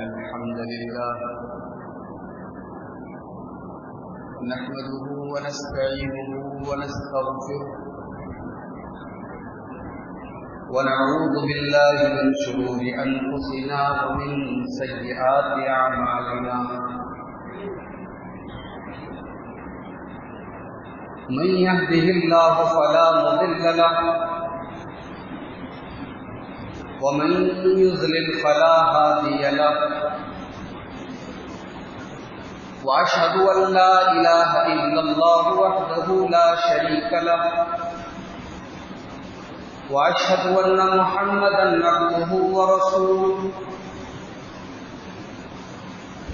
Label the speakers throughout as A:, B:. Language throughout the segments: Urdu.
A: الحمد لله نحمده ونستعينه ونستغفره ونعوذ بالله من شرور أنفسنا ومن سيئات أعمالنا من يهده الله فلا مضل له ومن يضلل فلا هادي له وأشهد أن لا إله إلا الله وحده لا شريك له وأشهد أن محمدا عبده ورسوله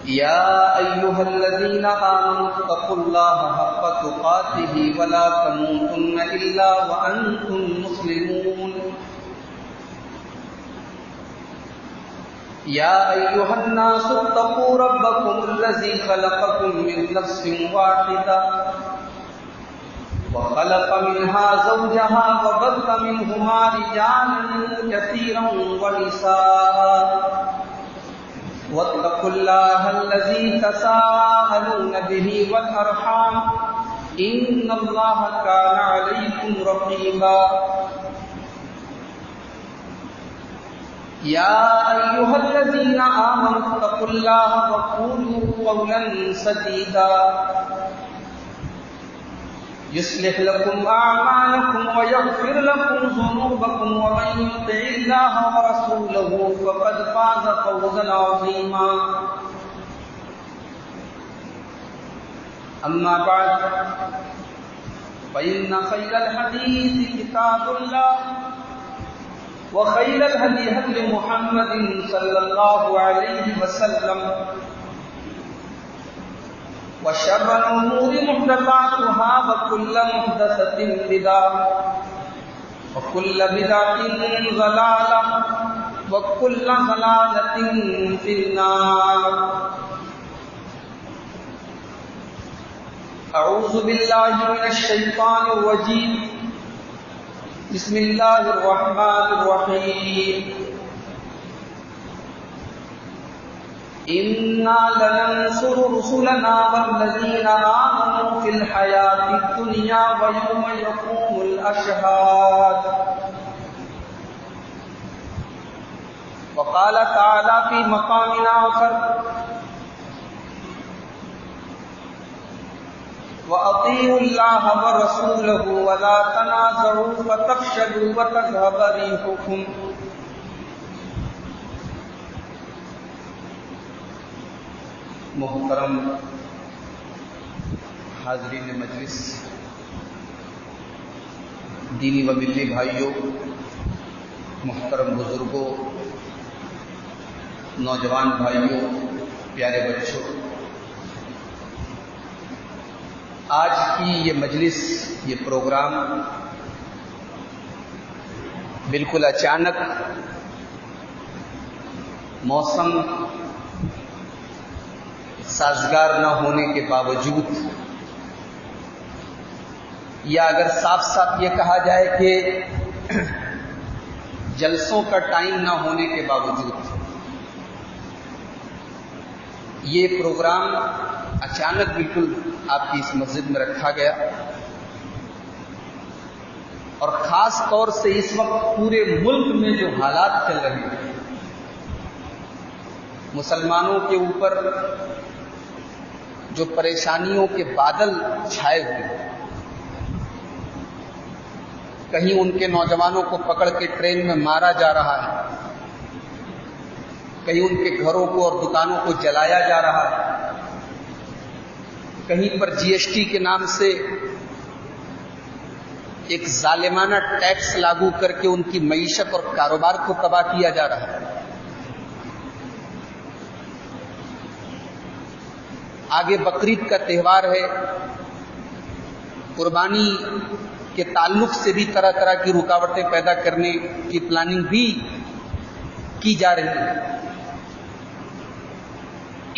A: يا أيها الذين آمنوا اتقوا الله حق تقاته ولا تموتن إلا وأنتم مسلمون يا أيها الناس اتقوا ربكم الذي خلقكم من نفس واحدة وخلق منها زوجها وبث منهما رجالا كثيرا ونساء واتقوا الله الذي تساءلون به والأرحام إن الله كان عليكم رقيبا يا أيها الذين آمنوا اتقوا الله وقولوا قولا سديدا يصلح لكم أعمالكم ويغفر لكم ذنوبكم ومن يطع الله ورسوله فقد فاز فوزا عظيما أما بعد فإن خير الحديث كتاب الله وخير الهدي هدي محمد صلى الله عليه وسلم وشر الأمور محدثاتها وكل محدثة بدعة وكل بدعة ضلالة وكل ضلالة في النار. أعوذ بالله من الشيطان الرجيم. بسم الله الرحمن الرحيم. إنا لننصر رسلنا والذين آمنوا في الحياة الدنيا ويوم يقوم الأشهاد. وقال تعالى في مقام آخر: وَأَطِيعُوا اللَّهَ وَرَسُولَهُ وَلَا تَنَازَعُوا فَتَفْشَلُوا وَتَذْهَبَ رِيحُكُمْ. محترم حاضرین مجلس، دینی و ملی بھائیوں، محترم بزرگوں، نوجوان بھائیوں، پیارے بچوں، آج کی یہ مجلس، یہ پروگرام بالکل اچانک موسم سازگار نہ ہونے کے باوجود، یا اگر صاف صاف یہ کہا جائے کہ جلسوں کا ٹائم نہ ہونے کے باوجود، یہ پروگرام اچانک بالکل آپ کی اس مسجد میں رکھا گیا، اور خاص طور سے اس وقت پورے ملک میں جو حالات چل رہے ہیں، مسلمانوں کے اوپر جو پریشانیوں کے بادل چھائے ہوئے ہیں، کہیں ان کے نوجوانوں کو پکڑ کے ٹرین میں مارا جا رہا ہے، کہیں ان کے گھروں کو اور دکانوں کو جلایا جا رہا ہے، کہیں پر جی ایس ٹی کے نام سے ایک ظالمانہ ٹیکس لاگو کر کے ان کی معیشت اور کاروبار کو تباہ کیا جا رہا ہے. آگے بقرعید کا تہوار ہے، قربانی کے تعلق سے بھی طرح طرح کی رکاوٹیں پیدا کرنے کی پلاننگ بھی کی جا رہی ہے.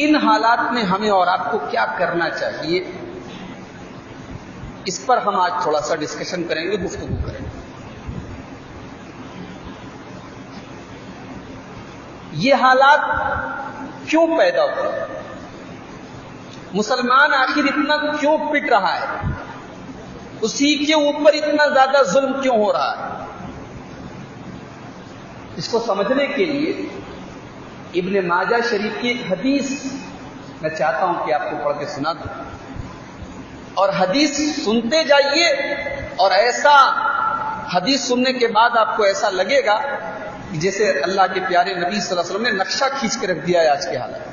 A: ان حالات میں ہمیں اور آپ کو کیا کرنا چاہیے، اس پر ہم آج تھوڑا سا ڈسکشن کریں گے، گفتگو کریں گے. یہ حالات کیوں پیدا ہوا؟ مسلمان آخر اتنا کیوں پٹ رہا ہے؟ اسی کے اوپر اتنا زیادہ ظلم کیوں ہو رہا ہے؟ اس کو سمجھنے کے لیے ابن ماجہ شریف کی ایک حدیث میں چاہتا ہوں کہ آپ کو پڑھ کے سنا دوں، اور حدیث سنتے جائیے، اور ایسا حدیث سننے کے بعد آپ کو ایسا لگے گا جیسے اللہ کے پیارے نبی صلی اللہ علیہ وسلم نے نقشہ کھینچ کے رکھ دیا ہے آج کے حالات۔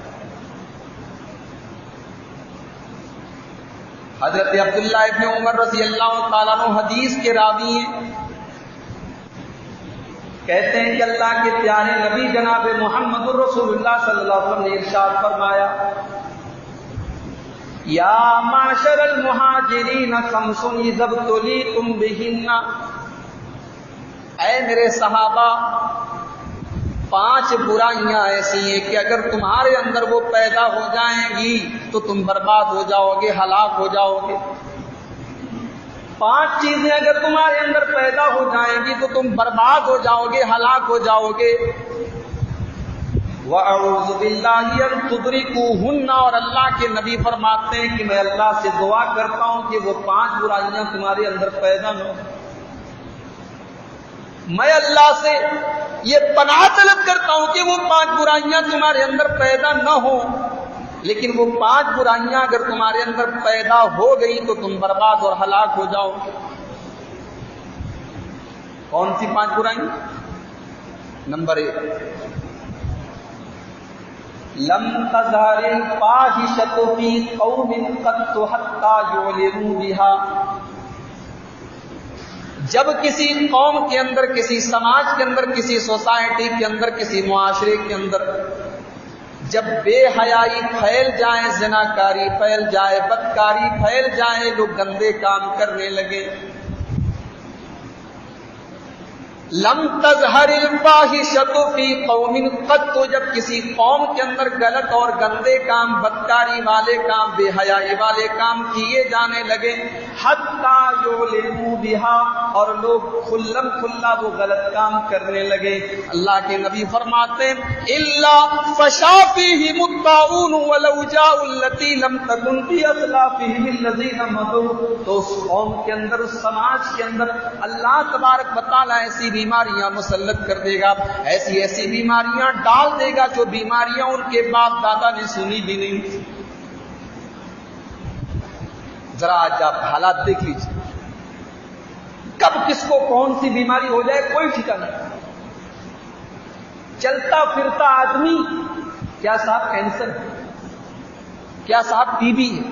A: حضرت عبداللہ ابن عمر رضی اللہ تعالیٰ عنہ حدیث کے راوی ہیں، کہتے ہیں کہ اللہ کے پیارے نبی جناب محمد رسول اللہ صلی اللہ علیہ وسلم نے ارشاد فرمایا، یا معاشر المہاجرین خمس اذا ابتلیتم بہن، اے میرے صحابہ، 5 برائیاں ایسی ہیں کہ اگر تمہارے اندر وہ پیدا ہو جائیں گی تو تم برباد ہو جاؤ گے، ہلاک ہو جاؤ گے۔ 5 چیزیں اگر تمہارے اندر پیدا ہو جائیں گی تو تم برباد ہو جاؤ گے، ہلاک ہو جاؤ گے۔ وَأَعُوذُ بِاللَّهِ أَن تُدْرِكُوهُنَّ، اور اللہ کے نبی فرماتے ہیں کہ میں اللہ سے دعا کرتا ہوں کہ وہ 5 برائیاں تمہارے اندر پیدا نہ ہوں۔ میں اللہ سے یہ پناہ طلب کرتا ہوں کہ وہ 5 برائیاں تمہارے اندر پیدا نہ ہوں، لیکن وہ 5 برائیاں اگر تمہارے اندر پیدا ہو گئی تو تم برباد اور ہلاک ہو جاؤ۔ کون سی 5 برائیاں؟ نمبر 1، لم تظہر الفاحشۃ فی قوم قط حتی یعلنوا بها، جب کسی قوم کے اندر، کسی سماج کے اندر، کسی سوسائٹی کے اندر، کسی معاشرے کے اندر جب بے حیائی پھیل جائے، زناکاری پھیل جائے، بدکاری پھیل جائے، لوگ گندے کام کرنے لگے، لم تظہر الفاحشۃ فی قوم قط، جب کسی قوم کے اندر غلط اور گندے کام، بدکاری والے کام، بے حیائی والے کام کیے جانے لگے، حتی یعلنوا بها، اور لوگ کھلم کھلا وہ غلط کام کرنے لگے، اللہ کے نبی فرماتے ہیں الا فشا فیہم الطاعون والاوجاع التي لم تكن في اسلافهم الذين مضوا، تو اس قوم کے اندر، اس سماج کے اندر اللہ تبارک و تعالی ایسی بیماریاں مسلط کر دے گا، ایسی ایسی بیماریاں ڈال دے گا جو بیماریاں ان کے باپ دادا نے سنی بھی نہیں۔ ذرا آج آپ حالات دیکھ لیجیے، کب کس کو کون سی بیماری ہو جائے کوئی ٹھکانہ نہیں۔ چلتا پھرتا آدمی، کیا صاحب کینسر ہے، کیا صاحب ٹی بی ہے،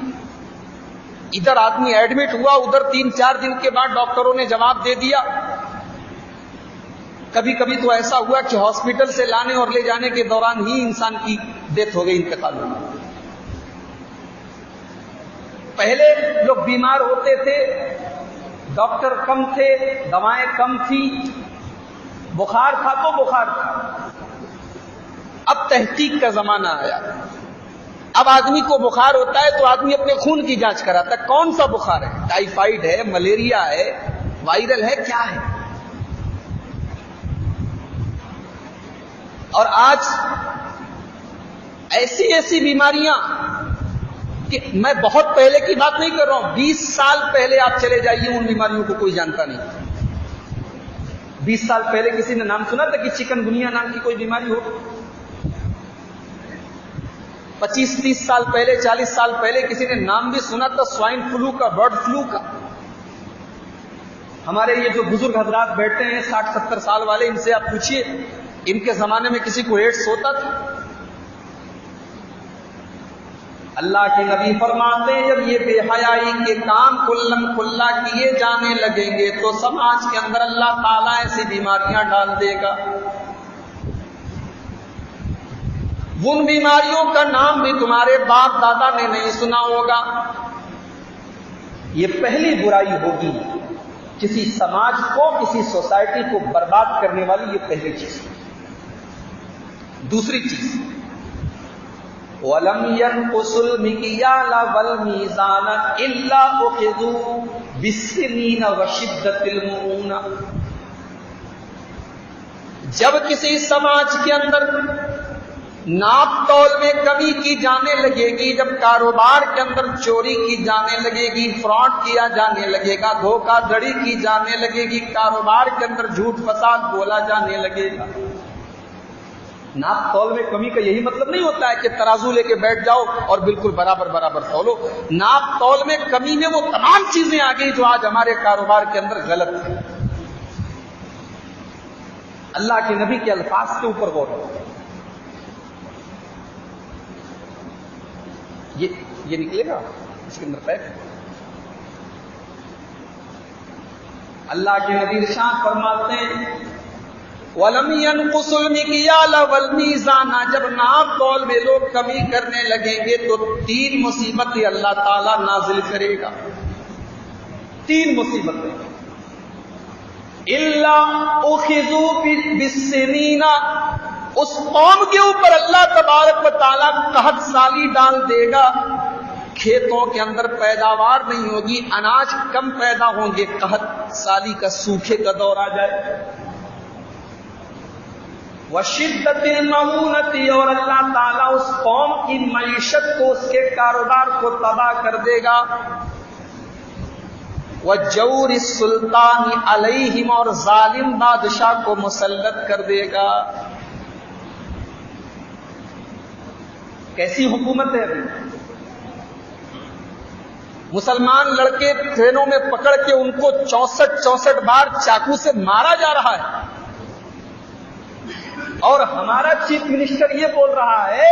A: ادھر آدمی ایڈمٹ ہوا، ادھر 3-4 دن کے بعد ڈاکٹروں نے جواب دے دیا۔ کبھی کبھی تو ایسا ہوا کہ ہاسپٹل سے لانے اور لے جانے کے دوران ہی انسان کی ڈیتھ ہو گئی، انتقال ہو گئی۔ پہلے لوگ بیمار ہوتے تھے، ڈاکٹر کم تھے، دوائیں کم تھی، بخار تھا تو بخار تھا۔ اب تحقیق کا زمانہ آیا، اب آدمی کو بخار ہوتا ہے تو آدمی اپنے خون کی جانچ کراتا ہے، کون سا بخار ہے، ٹائیفائیڈ ہے، ملیریا ہے، وائرل ہے، کیا ہے۔ اور آج ایسی ایسی بیماریاں کہ میں بہت پہلے کی بات نہیں کر رہا ہوں، 20 سال پہلے آپ چلے جائیے، ان بیماریوں کو کوئی جانتا نہیں۔ 20 سال پہلے کسی نے نام سنا تھا کہ چکن گنیا نام کی کوئی بیماری ہو؟ 25-30 سال پہلے، 40 سال پہلے کسی نے نام بھی سنا تھا سوائن فلو کا، برڈ فلو کا؟ ہمارے یہ جو بزرگ حضرات بیٹھتے ہیں 60-70 سال والے، ان سے آپ پوچھیے ان کے زمانے میں کسی کو ایڈس ہوتا تھا؟ اللہ کے نبی فرماتے ہیں جب یہ بے حیائی کے کام کلم کھلا کیے جانے لگیں گے تو سماج کے اندر اللہ تعالیٰ ایسی بیماریاں ڈال دے گا۔ ان بیماریوں کا نام بھی تمہارے باپ دادا نے نہیں سنا ہوگا۔ یہ پہلی برائی ہوگی کسی سماج کو، کسی سوسائٹی کو برباد کرنے والی، یہ پہلی چیز۔ دوسری چیز، وَلَمْ يَنْقُصُوا الْمِكْيَالَ وَالْمِيزَانَ إِلَّا أُخِذُوا بِالسِّنِينَ وَشِدَّةِ الْمُؤُونَةِ، جب کسی سماج کے اندر ناپ تول میں کمی کی جانے لگے گی جب کاروبار کے اندر چوری کی جانے لگے گی، فراڈ کیا جانے لگے گا، دھوکہ دھڑی کی جانے لگے گی، کاروبار کے اندر جھوٹ فساد بولا جانے لگے گا۔ ناپ تول میں کمی کا یہی مطلب نہیں ہوتا ہے کہ ترازو لے کے بیٹھ جاؤ اور بالکل برابر برابر تولو۔ ناپ تول میں کمی میں وہ تمام چیزیں آ گئی جو آج ہمارے کاروبار کے اندر غلط ہے۔ اللہ کے نبی کے الفاظ کے اوپر غور کرو۔ یہ نکلے گا اس کے اندر پیک۔ اللہ کے نبی ارشاد فرماتے ہیں وَلَمْ يَنْقُصُ الْمِكْيَالَ وَالْمِيزَانَ، جب ناپ تول میں لوگ کمی کرنے لگیں گے تو 3 مصیبتیں اللہ تعالیٰ نازل کرے گا۔ 3 مصیبتیں۔ إِلَّا أُخِذُوا بِالسِّنِينَ، اس قوم کے اوپر اللہ تبارک و تعالیٰ قحط سالی ڈال دے گا، کھیتوں کے اندر پیداوار نہیں ہوگی، اناج کم پیدا ہوں گے، قحط سالی کا سوکھے کا دور آ جائے۔ وَشِدَّةِ الْمَعُونَةِ، اور اللہ تعالیٰ اس قوم کی معیشت کو، اس کے کاروبار کو تباہ کر دے گا۔ وَجَوْرِ السُّلْطَانِ عَلَيْهِمْ، اور ظالم بادشاہ کو مسلط کر دے گا۔ کیسی حکومت ہے ابھی؟ مسلمان لڑکے ٹرینوں میں پکڑ کے ان کو 64 بار چاقو سے مارا جا رہا ہے، اور ہمارا چیف منسٹر یہ بول رہا ہے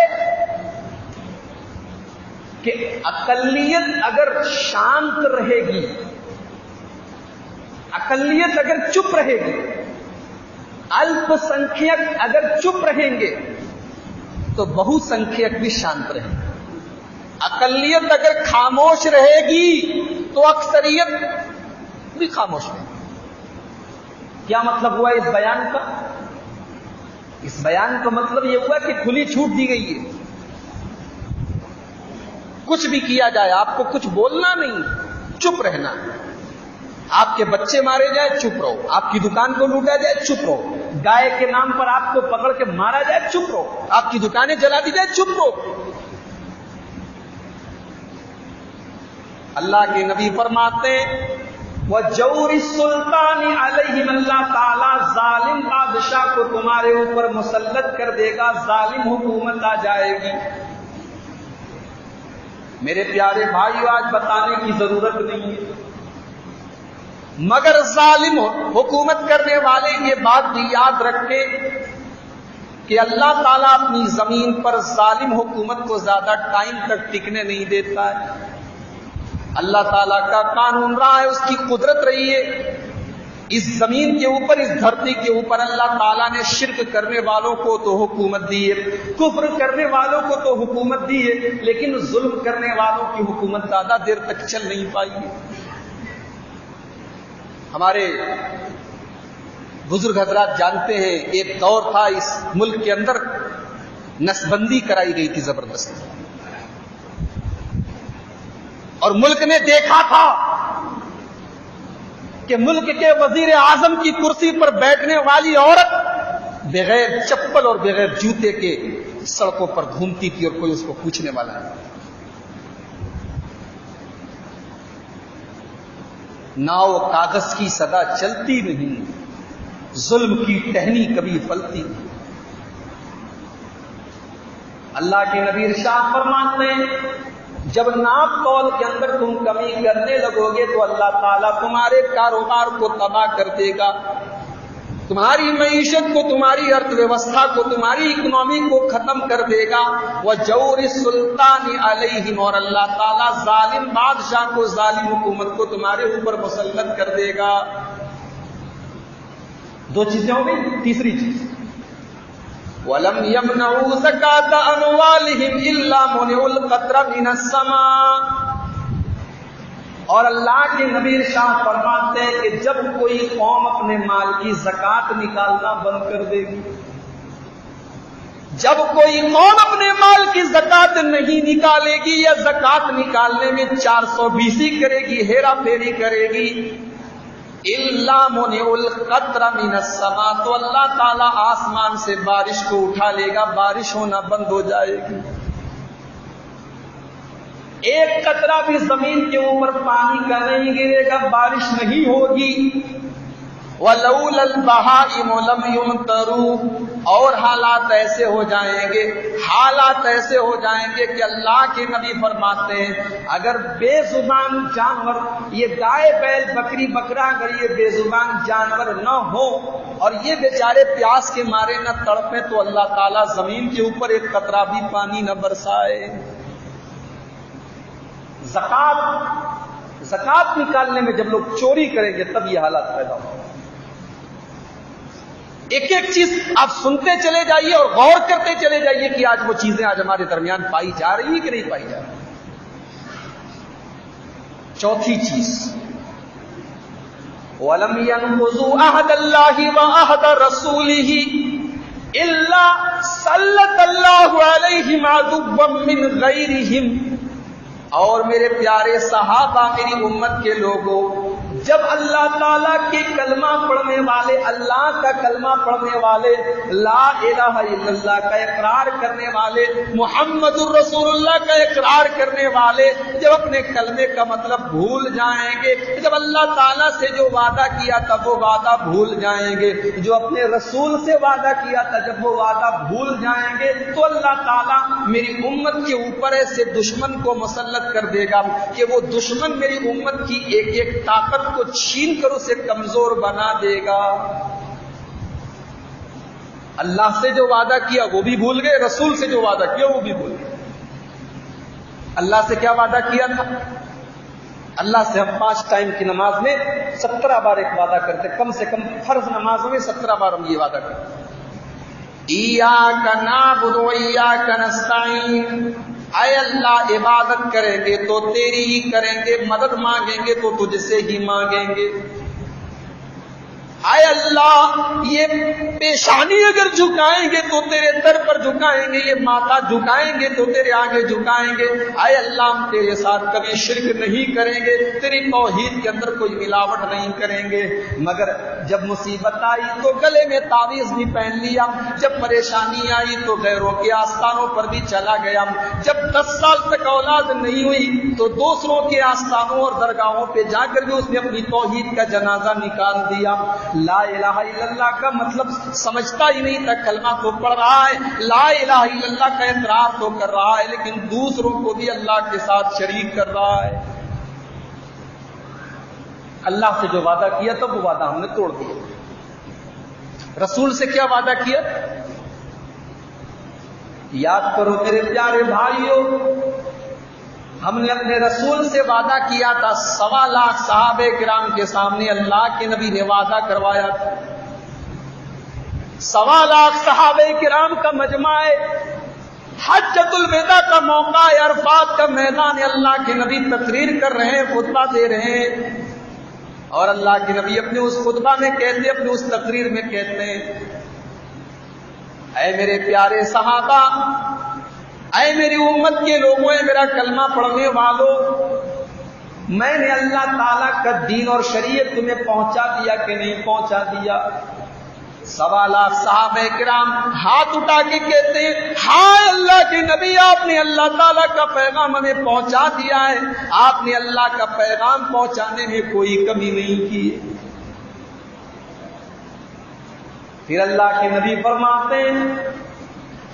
A: کہ اقلیت اگر شانت رہے گی، اقلیت اگر چپ رہے گی، الپ سنکھیک اگر چپ رہیں گے تو بہو سنکھیک بھی شانت رہیں گے۔ اقلیت اگر خاموش رہے گی تو اکثریت بھی خاموش رہے گی۔ کیا مطلب ہوا اس بیان کا؟ اس بیان کا مطلب یہ ہوا کہ کھلی چھوٹ دی گئی ہے، کچھ بھی کیا جائے، آپ کو کچھ بولنا نہیں، چپ رہنا۔ آپ کے بچے مارے جائے چپ رہو، آپ کی دکان کو لوٹا جائے چپ رہو، گائے کے نام پر آپ کو پکڑ کے مارا جائے چپ رہو، آپ کی دکانیں جلا دی جائے چپ رہو۔ اللہ کے نبی فرماتے وَجَوْرِ السُّلْطَانِ عَلَيْهِمْ، اللہ تعالیٰ ظالم بادشاہ کو تمہارے اوپر مسلط کر دے گا، ظالم حکومت آ جائے گی۔ میرے پیارے بھائیو، آج بتانے کی ضرورت نہیں ہے، مگر ظالم حکومت کرنے والے یہ بات بھی یاد رکھیں کہ اللہ تعالیٰ اپنی زمین پر ظالم حکومت کو زیادہ ٹائم تک ٹکنے نہیں دیتا ہے۔ اللہ تعالیٰ کا قانون رہا ہے، اس کی قدرت رہی ہے، اس زمین کے اوپر، اس دھرتی کے اوپر اللہ تعالیٰ نے شرک کرنے والوں کو تو حکومت دی ہے، کفر کرنے والوں کو تو حکومت دی ہے، لیکن ظلم کرنے والوں کی حکومت زیادہ دیر تک چل نہیں پائی ہے۔ ہمارے بزرگ حضرات جانتے ہیں، ایک دور تھا اس ملک کے اندر نسبندی کرائی گئی تھی زبردست، اور ملک نے دیکھا تھا کہ ملک کے وزیر اعظم کی کرسی پر بیٹھنے والی عورت بغیر چپل اور بغیر جوتے کے سڑکوں پر گھومتی تھی اور کوئی اس کو پوچھنے والا نہیں۔ ناؤ کاغذ کی صدا چلتی نہیں، ظلم کی ٹہنی کبھی پلتی نہیں۔ اللہ کے نبی ارشاد فرماتے ہیں جب ناپ تول کے اندر تم کمی کرنے لگو گے تو اللہ تعالیٰ تمہارے کاروبار کو تباہ کر دے گا، تمہاری معیشت کو، تمہاری ارتھ ویوستھا کو، تمہاری اکنامی کو ختم کر دے گا۔ وَجَوْرِ السُّلْطَانِ عَلَيْهِمْ، اور اللہ تعالیٰ ظالم بادشاہ کو، ظالم حکومت کو تمہارے اوپر مسلط کر دے گا۔ 2 چیزیں ہو گئی، تیسری چیز وَلَمْ يَمْنَعُوا زَكَاةَ أَمْوَالِهِمْ إِلَّا مُنِعُوا الْقَطْرَ مِنَ السَّمَاءِ، اور اللہ کے نبی ارشاد فرماتے ہیں کہ جب کوئی قوم اپنے مال کی زکوٰۃ نکالنا بند کر دے گی، جب کوئی قوم اپنے مال کی زکوٰۃ نہیں نکالے گی یا زکوٰۃ نکالنے میں 420 کرے گی، ہیرا پھیری کرے گی، الا منع القطر من السماء، تو اللہ تعالیٰ آسمان سے بارش کو اٹھا لے گا، بارش ہونا بند ہو جائے گی. ایک قطرہ بھی زمین کے اوپر پانی کا نہیں گرے گا، بارش نہیں ہوگی. وَلَوْلَا الْبَهَائِمُ لَمْ يُمْطَرُوا، اور حالات ایسے ہو جائیں گے، حالات ایسے ہو جائیں گے کہ اللہ کے نبی فرماتے ہیں اگر بے زبان جانور، یہ گائے بیل بکری بکرا، اگر یہ بے زبان جانور نہ ہو اور یہ بیچارے پیاس کے مارے نہ تڑپیں تو اللہ تعالیٰ زمین کے اوپر ایک قطرہ بھی پانی نہ برسائے. زکات نکالنے میں جب لوگ چوری کریں گے تب یہ حالات پیدا ہوں. ایک ایک چیز آپ سنتے چلے جائیے اور غور کرتے چلے جائیے کہ آج وہ چیزیں آج ہمارے درمیان پائی جا رہی ہیں کہ نہیں پائی جا رہی. چوتھی چیز، وَلَمْ يَنْقُضُوا عَهْدَ اللَّهِ وَعَهْدَ رَسُولِهِ إِلَّا سَلَّطَ اللَّهُ عَلَيْهِمْ عَدُوًّا مِّنْ غَيْرِهِمْ. اور میرے پیارے صحابہ، میری امت کے لوگوں، جب اللہ تعالیٰ کے کلمہ پڑھنے والے، اللہ کا کلمہ پڑھنے والے، لا الہ الا اللہ کا اقرار کرنے والے، محمد الرسول اللہ کا اقرار کرنے والے جب اپنے کلمے کا مطلب بھول جائیں گے، جب اللہ تعالیٰ سے جو وعدہ کیا تھا وہ وعدہ بھول جائیں گے، جو اپنے رسول سے وعدہ کیا تھا جب وہ وعدہ بھول جائیں گے، تو اللہ تعالیٰ میری امت کے اوپر ایسے دشمن کو مسلط کر دے گا کہ وہ دشمن میری امت کی ایک ایک طاقت کو چھین کر اسے کمزور بنا دے گا. اللہ سے جو وعدہ کیا وہ بھی بھول گئے، رسول سے جو وعدہ کیا وہ بھی بھول گئے. اللہ سے کیا وعدہ کیا تھا؟ اللہ سے ہم 5 ٹائم کی نماز میں 17 بار ایک وعدہ کرتے، کم سے کم فرض نمازوں میں 17 بار ہم یہ وعدہ کرتے، ایاک نعبد و ایاک نستعین. اے اللہ عبادت کریں گے تو تیری ہی کریں گے، مدد مانگیں گے تو تجھ سے ہی مانگیں گے. اے اللہ یہ پیشانی اگر جھکائیں گے تو تیرے در پر جھکائیں گے، یہ ماتھا جھکائیں گے تو تیرے آگے جھکائیں گے. اے اللہ ہم تیرے ساتھ کبھی شرک نہیں کریں گے، تیری توحید کے اندر کوئی ملاوٹ نہیں کریں گے. مگر جب مصیبت آئی تو گلے میں تعویذ بھی پہن لیا، جب پریشانی آئی تو غیروں کے آستانوں پر بھی چلا گیا، جب 10 سال تک اولاد نہیں ہوئی تو دوسروں کے آستانوں اور درگاہوں پہ جا کر بھی اس نے اپنی توحید کا جنازہ نکال دیا. لا الہ الا اللہ کا مطلب سمجھتا ہی نہیں تھا، کلمہ تو پڑھ رہا ہے، لا الہ الا اللہ کا اقرار تو کر رہا ہے، لیکن دوسروں کو بھی اللہ کے ساتھ شریک کر رہا ہے. اللہ سے جو وعدہ کیا تھا وہ وعدہ ہم نے توڑ دیا. رسول سے کیا وعدہ کیا؟ یاد کرو میرے پیارے بھائیوں، ہم نے اپنے رسول سے وعدہ کیا تھا، 1.25 لاکھ صحابہ کرام کے سامنے اللہ کے نبی نے وعدہ کروایا تھا. 1.25 لاکھ صحابہ کرام کا مجمع ہے، حجۃ الوداع کا موقع ہے، عرفات کا میدان ہے، اللہ کے نبی تقریر کر رہے ہیں، خطبہ دے رہے ہیں، اور اللہ کے نبی اپنے اس خطبہ میں کہتے، اپنے اس تقریر میں کہتے ہیں، اے میرے پیارے صحابہ، اے میری امت کے لوگوں، اے میرا کلمہ پڑھنے والوں، میں نے اللہ تعالیٰ کا دین اور شریعت تمہیں پہنچا دیا کہ نہیں پہنچا دیا؟ 1.25 لاکھ صحابہ کرام ہاتھ اٹھا کے کہتے ہیں، ہاں اللہ کے نبی، آپ نے اللہ تعالیٰ کا پیغام ہمیں پہنچا دیا ہے، آپ نے اللہ کا پیغام پہنچانے میں کوئی کمی نہیں کی. پھر اللہ کے نبی فرماتے ہیں،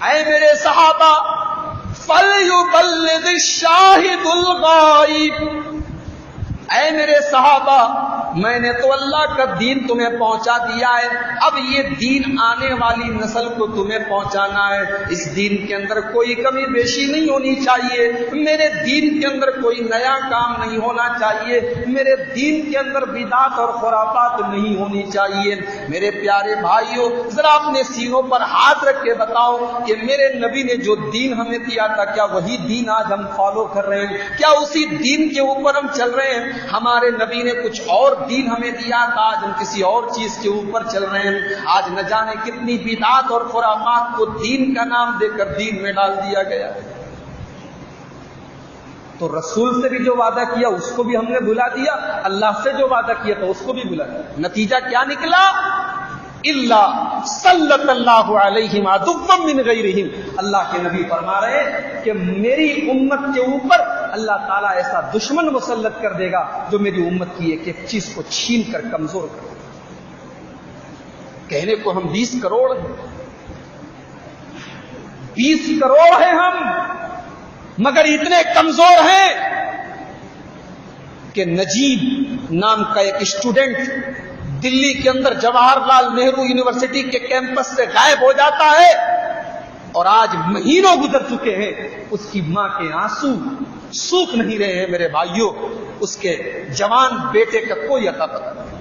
A: اے میرے صحابہ، فَلْيُبَلِّغِ الشَّاهِدُ الْغَائِبُ، اے میرے صحابہ، میں نے تو اللہ کا دین تمہیں پہنچا دیا ہے، اب یہ دین آنے والی نسل کو تمہیں پہنچانا ہے. اس دین کے اندر کوئی کمی بیشی نہیں ہونی چاہیے، میرے دین کے اندر کوئی نیا کام نہیں ہونا چاہیے، میرے دین کے اندر بدعت اور خرافات نہیں ہونی چاہیے. میرے پیارے بھائیوں، ذرا اپنے سینوں پر ہاتھ رکھ کے بتاؤ کہ میرے نبی نے جو دین ہمیں دیا تھا، کیا وہی دین آج ہم فالو کر رہے ہیں؟ کیا اسی دین کے اوپر ہم چل رہے ہیں؟ ہمارے نبی نے کچھ اور دین ہمیں دیا تھا، آج ہم کسی اور چیز کے اوپر چل رہے ہیں. آج نہ جانے کتنی بدعات اور خرافات کو دین کا نام دے کر دین میں ڈال دیا گیا. تو رسول سے بھی جو وعدہ کیا اس کو بھی ہم نے بھلا دیا، اللہ سے جو وعدہ کیا تو اس کو بھی بھلا دیا۔ نتیجہ کیا نکلا؟ اللہ صلی اللہ علیہم عدوا من غیرہم، اللہ کے نبی فرما رہے ہیں کہ میری امت کے اوپر اللہ تعالیٰ ایسا دشمن مسلط کر دے گا جو میری امت کی ایک ایک چیز کو چھین کر کمزور کر دے گا۔ کہنے کو ہم 20 کروڑ ہیں، 20 کروڑ ہیں ہم، مگر اتنے کمزور ہیں کہ نجیب نام کا ایک اسٹوڈنٹ دلی کے اندر جواہر لال نہرو یونیورسٹی کے کیمپس سے غائب ہو جاتا ہے، اور آج مہینوں گزر چکے ہیں، اس کی ماں کے آنسو سوکھ نہیں رہے ہیں میرے بھائیوں، اس کے جوان بیٹے کا کوئی عطا پتہ نہیں۔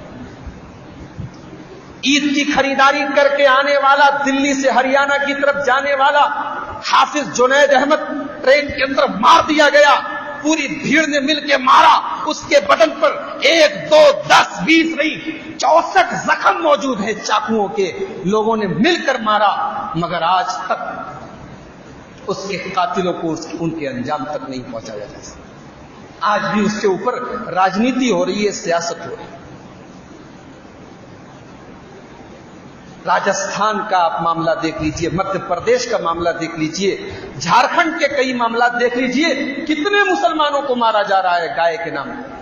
A: عید کی خریداری کر کے آنے والا، دلی سے ہریانہ کی طرف جانے والا حافظ جنید احمد ٹرین کے اندر مار دیا گیا، پوری بھیڑ نے مل کے مارا، اس کے بدن پر 1 2 10 20 نہیں 64 زخم موجود ہیں چاقوؤں کے، لوگوں نے مل کر مارا، مگر آج تک اس کے قاتلوں کو ان کے انجام تک نہیں پہنچایا جا سکتا۔ آج بھی اس کے اوپر راجنیتی ہو رہی ہے، سیاست ہو رہی ہے۔ راجستھان کا آپ معاملہ دیکھ لیجئے، مدھیہ پردیش کا معاملہ دیکھ لیجئے، جھارکھنڈ کے کئی معاملات دیکھ لیجئے، کتنے مسلمانوں کو مارا جا رہا ہے گائے کے نام پر۔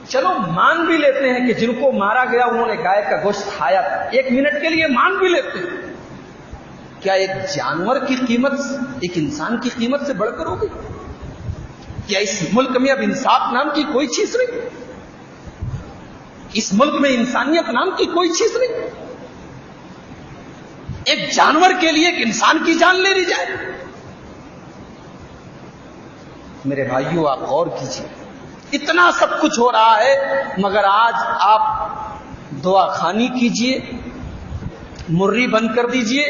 A: چلو مان بھی لیتے ہیں کہ جن کو مارا گیا انہوں نے گائے کا گوشت کھایا تھا، 1 منٹ کے لیے مان بھی لیتے ہیں۔ کیا ایک جانور کی قیمت ایک انسان کی قیمت سے بڑھ کر ہوگی؟ کیا اس ملک میں اب انصاف نام کی کوئی چیز نہیں؟ اس ملک میں انسانیت نام کی کوئی چیز نہیں؟ ایک جانور کے لیے ایک انسان کی جان لے لی جائے؟ میرے بھائیوں آپ غور کیجیے، اتنا سب کچھ ہو رہا ہے، مگر آج آپ دعا خانی کیجیے، مرری بند کر دیجیے،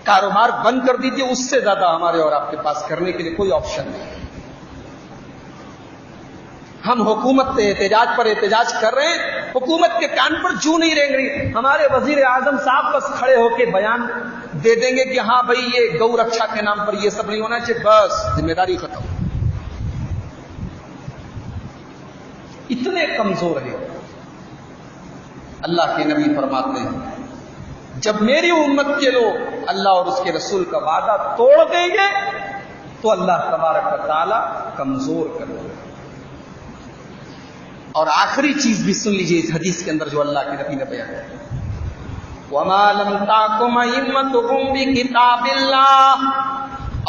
A: کاروبار بند کر دیجیے، اس سے زیادہ ہمارے اور آپ کے پاس کرنے کے لیے کوئی آپشن نہیں۔ ہم حکومت سے احتجاج پر احتجاج کر رہے ہیں، حکومت کے کان پر جوں نہیں رینگ رہی۔ ہمارے وزیر اعظم صاحب بس کھڑے ہو کے بیان دے دیں گے کہ ہاں بھائی یہ گو رکشا کے نام پر یہ سب نہیں ہونا چاہیے، بس ذمہ داری ختم۔ اتنے کمزور ہیں۔ اللہ کے نبی فرماتے ہیں جب میری امت کے لوگ اللہ اور اس کے رسول کا وعدہ توڑ دیں گے تو اللہ تبارک و تعالی کمزور کر دے گا۔ اور آخری چیز بھی سن لیجیے اس حدیث کے اندر جو اللہ کے نبی نے بیان کیا، وَمَا لَمْ تَقُمْ أَئِمَّتُهُمْ بِكِتَابِ اللَّهِ،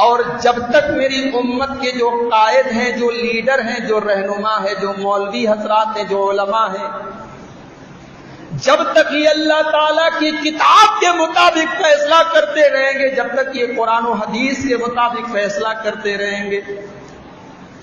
A: اور جب تک میری امت کے جو قائد ہیں، جو لیڈر ہیں، جو رہنما ہیں، جو مولوی حضرات ہیں، جو علماء ہیں، جب تک یہ اللہ تعالیٰ کی کتاب کے مطابق فیصلہ کرتے رہیں گے، جب تک یہ قرآن و حدیث کے مطابق فیصلہ کرتے رہیں گے،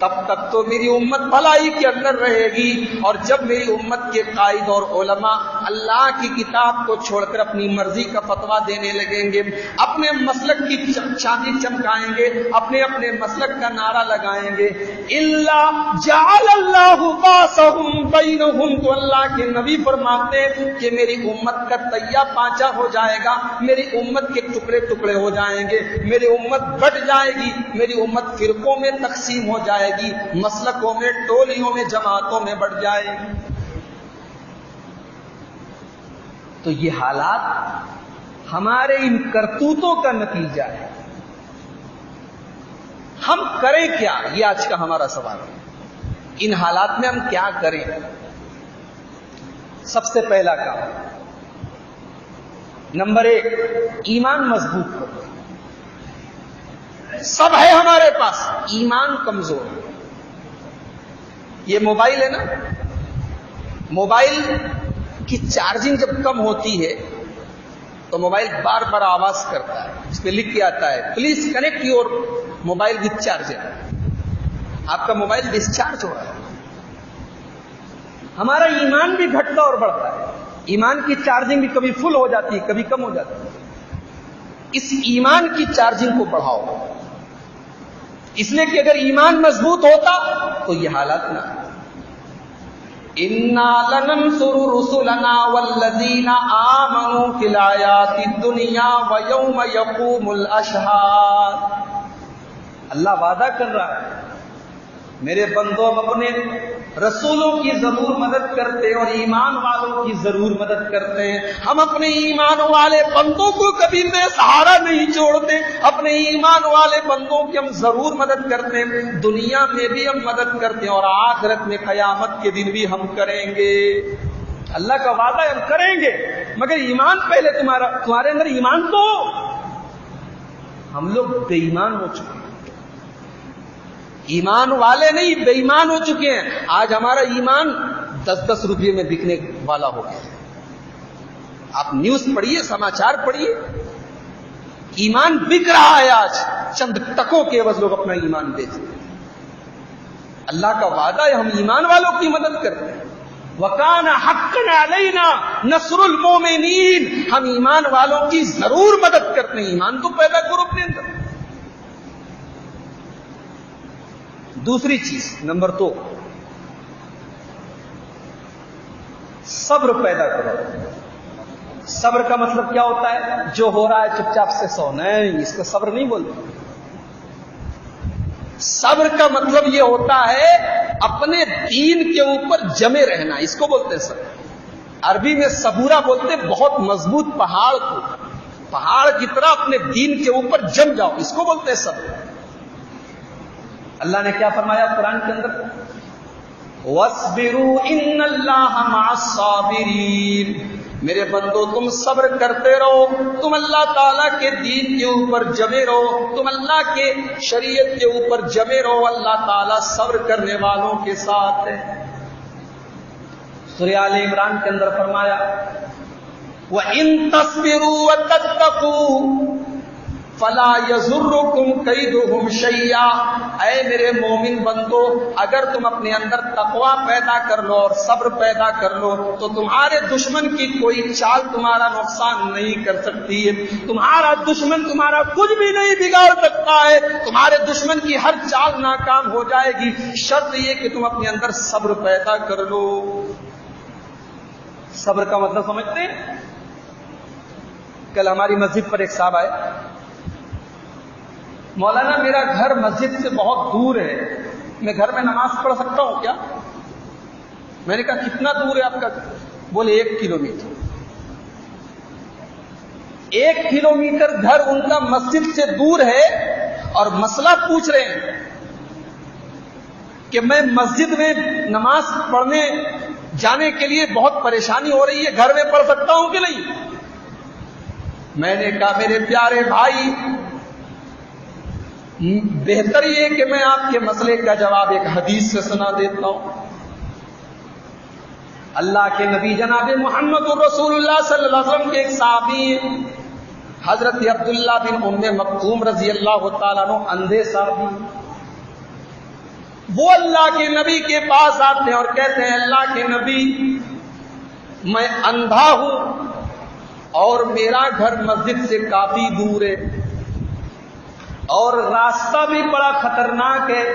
A: تب تک تو میری امت بھلائی کے اندر رہے گی۔ اور جب میری امت کے قائد اور علماء اللہ کی کتاب کو چھوڑ کر اپنی مرضی کا فتویٰ دینے لگیں گے، اپنے مسلک کی چاندی چمکائیں گے، اپنے مسلک کا نعرہ لگائیں گے، اللہ جعل اللہ باسہم بینہم، تو اللہ کے نبی فرماتے ہیں کہ میری امت کا تہیا پانچا ہو جائے گا، میری امت کے ٹکڑے ٹکڑے ہو جائیں گے، میری امت بٹ جائے گی، میری امت فرقوں میں تقسیم ہو جائے گی، مسلکوں میں، ٹولیوں میں، جماعتوں میں بڑھ جائے گی۔ تو یہ حالات ہمارے ان کرتوتوں کا نتیجہ ہے۔ ہم کریں کیا؟ یہ آج کا ہمارا سوال ہے۔ ان حالات میں ہم کیا کریں؟ سب سے پہلا کام، نمبر 1، ایمان مضبوط کرو۔ سب ہے ہمارے پاس، ایمان کمزور ہے۔ یہ موبائل ہے نا، موبائل کی چارجنگ جب کم ہوتی ہے تو موبائل بار بار آواز کرتا ہے، اس پہ لکھ کے آتا ہے please connect your mobile with charger. آپ کا موبائل ڈسچارج ہو رہا ہے۔ ہمارا ایمان بھی گھٹتا اور بڑھتا ہے، ایمان کی چارجنگ بھی کبھی فل ہو جاتی ہے، کبھی کم ہو جاتی ہے۔ اس ایمان کی چارجنگ کو بڑھاؤ، اس لیے کہ اگر ایمان مضبوط ہوتا تو یہ حالات نہ آتے۔ اِنَّا لَنَنصُرُ رُسُلَنَا وَالَّذِينَ آمَنُوا فِي الْحَيَاةِ الدُّنْيَا وَيَوْمَ يَقُومُ الْأَشْهَادُ۔ اللہ وعدہ کر رہا ہے میرے بندوں ہم اپنے رسولوں کی ضرور مدد کرتے ہیں اور ایمان والوں کی ضرور مدد کرتے ہیں. ہم اپنے ایمان والے بندوں کو کبھی بے سہارا نہیں چھوڑتے. اپنے ایمان والے بندوں کی ہم ضرور مدد کرتے ہیں. دنیا میں بھی ہم مدد کرتے ہیں اور آخرت میں قیامت کے دن بھی ہم کریں گے. اللہ کا وعدہ ہے ہم کریں گے, مگر ایمان پہلے تمہارے اندر ایمان تو. ہم لوگ بے ایمان ہو چکے ہیں, ایمان والے نہیں بے ایمان ہو چکے ہیں. آج ہمارا ایمان 10-10 روپے میں بکنے والا ہو گیا. آپ نیوز پڑھیے, سماچار پڑھیے, ایمان بک رہا ہے. آج چند ٹکوں کے عوض لوگ اپنا ایمان بیچتے ہیں. اللہ کا وعدہ ہے ہم ایمان والوں کی مدد کرتے ہیں. وَكَانَ حَقًّا عَلَيْنَا نَصْرُ الْمُؤْمِنِينَ, ہم ایمان والوں کی ضرور مدد کرتے ہیں. ایمان تو پیدا کرو اپنے اندر. دوسری چیز نمبر 2, صبر پیدا کرو. صبر کا مطلب کیا ہوتا ہے؟ جو ہو رہا ہے چپ چاپ سے سو نہیں, اس کو صبر نہیں بولتے. صبر کا مطلب یہ ہوتا ہے اپنے دین کے اوپر جمے رہنا, اس کو بولتے ہیں صبر. عربی میں صبورہ بولتے بہت مضبوط پہاڑ کو, پہاڑ کی طرح اپنے دین کے اوپر جم جاؤ, اس کو بولتے ہیں صبر. اللہ نے کیا فرمایا قرآن کے اندر؟ وَاصْبِرُوا إِنَّ اللَّهَ مَعَ الصَّابِرِينَ, میرے بندو تم صبر کرتے رہو, تم اللہ تعالیٰ کے دین کے اوپر جمے رہو, تم اللہ کے شریعت کے اوپر جمے رہو. اللہ تعالیٰ صبر کرنے والوں کے ساتھ ہے. سورہ آل عمران کے اندر فرمایا وَإِن تَصْبِرُوا وَتَتَّقُوا فلا یضرکم کیدہم شیئا, اے میرے مومن بندو اگر تم اپنے اندر تقوی پیدا کر لو اور صبر پیدا کر لو تو تمہارے دشمن کی کوئی چال تمہارا نقصان نہیں کر سکتی ہے. تمہارا دشمن تمہارا کچھ بھی نہیں بگاڑ سکتا ہے. تمہارے دشمن کی ہر چال ناکام ہو جائے گی, شرط یہ کہ تم اپنے اندر صبر پیدا کر لو. صبر کا مطلب سمجھتے ہیں؟ کل ہماری مسجد پر ایک صاحب آئے, مولانا میرا گھر مسجد سے بہت دور ہے, میں گھر میں نماز پڑھ سکتا ہوں کیا؟ میں نے کہا کتنا دور ہے آپ کا؟ بولے 1 کلومیٹر. 1 کلومیٹر گھر ان کا مسجد سے دور ہے اور مسئلہ پوچھ رہے ہیں کہ میں مسجد میں نماز پڑھنے جانے کے لیے بہت پریشانی ہو رہی ہے, گھر میں پڑھ سکتا ہوں کہ نہیں؟ میں نے کہا میرے پیارے بھائی بہتر یہ کہ میں آپ کے مسئلے کا جواب ایک حدیث سے سنا دیتا ہوں. اللہ کے نبی جناب محمد رسول اللہ صلی اللہ علیہ وسلم کے ایک صحابی حضرت عبداللہ بن ام مکتوم رضی اللہ تعالیٰ عنہ, اندھے صحابی, وہ اللہ کے نبی کے پاس آتے ہیں اور کہتے ہیں اللہ کے نبی میں اندھا ہوں اور میرا گھر مسجد سے کافی دور ہے اور راستہ بھی بڑا خطرناک ہے,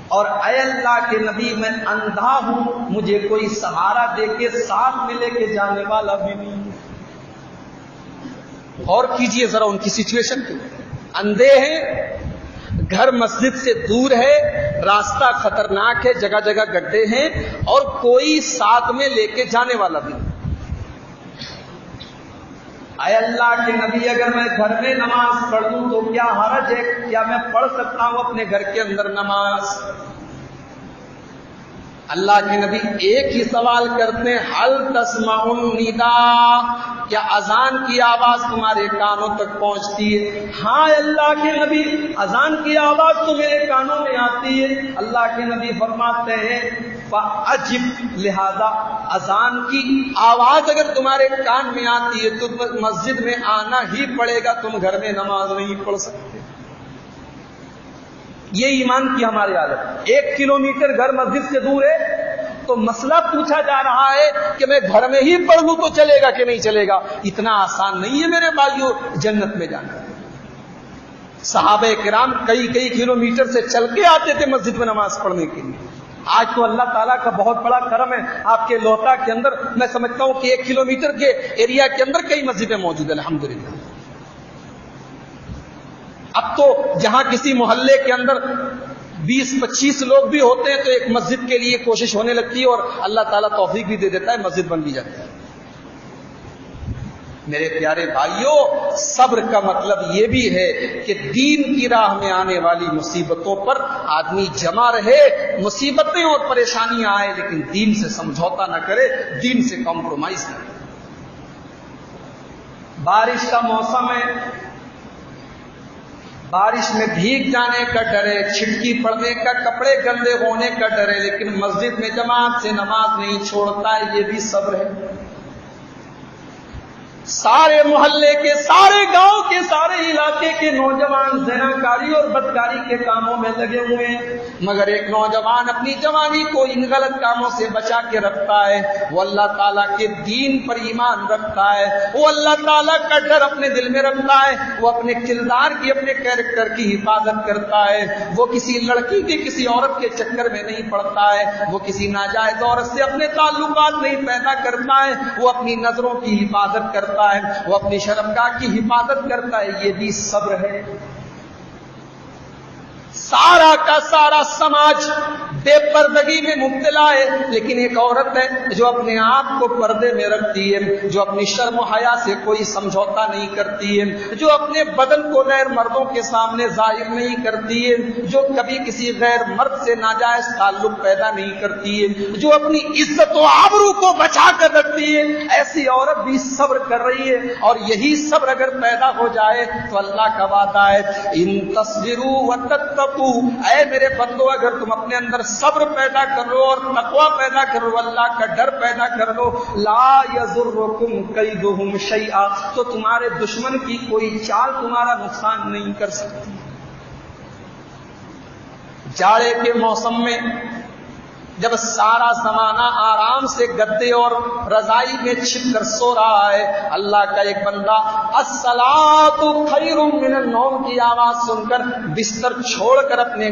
A: اور اے اللہ کے نبی میں اندھا ہوں, مجھے کوئی سہارا دے کے ساتھ میں لے کے جانے والا بھی نہیں. اور کیجئے ذرا ان کی سچویشن کی, اندھے ہیں, گھر مسجد سے دور ہے, راستہ خطرناک ہے, جگہ جگہ گڈھے ہیں اور کوئی ساتھ میں لے کے جانے والا بھی نہیں. اے اللہ کے نبی اگر میں گھر میں نماز پڑھ دوں تو کیا حرج ہے, کیا میں پڑھ سکتا ہوں اپنے گھر کے اندر نماز؟ اللہ کے نبی ایک ہی سوال کرتے ہیں, حل تسمع النداء, کیا اذان کی آواز تمہارے کانوں تک پہنچتی ہے؟ ہاں اللہ کے نبی اذان کی آواز تو میرے کانوں میں آتی ہے. اللہ کے نبی فرماتے ہیں فَأَجِبْ, لہذا اذان کی آواز اگر تمہارے کان میں آتی ہے تو مسجد میں آنا ہی پڑے گا, تم گھر میں نماز نہیں پڑھ سکتے. یہ ایمان کی ہماری حالت. 1 کلومیٹر گھر مسجد سے دور ہے تو مسئلہ پوچھا جا رہا ہے کہ میں گھر میں ہی پڑھ لوں تو چلے گا کہ نہیں چلے گا. اتنا آسان نہیں ہے میرے بھائیوں جنت میں جانا. صحابہ کرام کئی کلومیٹر سے چل کے آتے تھے مسجد میں نماز پڑھنے کے لیے. آج تو اللہ تعالیٰ کا بہت بڑا کرم ہے, آپ کے لوتا کے اندر میں سمجھتا ہوں کہ 1 کلومیٹر کے ایریا کے اندر کئی مسجدیں موجود ہیں الحمدللہ. اب تو جہاں کسی محلے کے اندر 20-25 لوگ بھی ہوتے ہیں تو ایک مسجد کے لیے کوشش ہونے لگتی ہے اور اللہ تعالیٰ توفیق بھی دے دیتا ہے، مسجد بن بھی جاتی ہے۔ میرے پیارے بھائیوں، صبر کا مطلب یہ بھی ہے کہ دین کی راہ میں آنے والی مصیبتوں پر آدمی جمع رہے، مصیبتیں اور پریشانیاں آئے لیکن دین سے سمجھوتا نہ کرے، دین سے کمپرومائز نہ کرے۔ بارش کا موسم ہے، بارش میں بھیگ جانے کا ڈر ہے، چھٹکی پڑنے کا، کپڑے گندے ہونے کا ڈر ہے، لیکن مسجد میں جماعت سے نماز نہیں چھوڑتا ہے، یہ بھی صبر ہے۔ سارے محلے کے، سارے گاؤں کے، سارے علاقے کے نوجوان زناکاری اور بدکاری کے کاموں میں لگے ہوئے ہیں، مگر ایک نوجوان اپنی جوانی کو ان غلط کاموں سے بچا کے رکھتا ہے، وہ اللہ تعالیٰ کے دین پر ایمان رکھتا ہے، وہ اللہ تعالیٰ کا ڈر اپنے دل میں رکھتا ہے، وہ اپنے کردار کی، اپنے کیریکٹر کی حفاظت کرتا ہے، وہ کسی لڑکی کے، کسی عورت کے چکر میں نہیں پڑتا ہے، وہ کسی ناجائز عورت سے اپنے تعلقات نہیں پیدا کرتا ہے، وہ اپنی نظروں کی حفاظت کرتا ہے، وہ اپنی شرمگاہ کی حفاظت کرتا ہے، یہ بھی صبر ہے۔ سارا کا سارا سماج بے پردگی میں مبتلا ہے، لیکن ایک عورت ہے جو اپنے آپ کو پردے میں رکھتی ہے، جو اپنی شرم و حیا سے کوئی سمجھوتا نہیں کرتی ہے، جو اپنے بدن کو غیر مردوں کے سامنے ظاہر نہیں کرتی ہے، جو کبھی کسی غیر مرد سے ناجائز تعلق پیدا نہیں کرتی ہے، جو اپنی عزت و آبرو کو بچا کر رکھتی ہے، ایسی عورت بھی صبر کر رہی ہے۔ اور یہی صبر اگر پیدا ہو جائے تو اللہ کا وعدہ ہے، ان تصبروا وتتقوا، اے میرے بندو اگر تم اپنے اندر صبر پیدا کر لو اور تقوی پیدا کر لو، اللہ کا ڈر پیدا کر لو، لا یضرکم کیدہم شیئا، تو تمہارے دشمن کی کوئی چال تمہارا نقصان نہیں کر سکتی۔ جاڑے کے موسم میں جب سارا زمانہ آرام سے گدے اور رضائی میں چھپ کر سو رہا ہے، اللہ کا ایک بندہ الصلاۃ خیر من النوم کی آواز سن کر بستر چھوڑ کر اپنے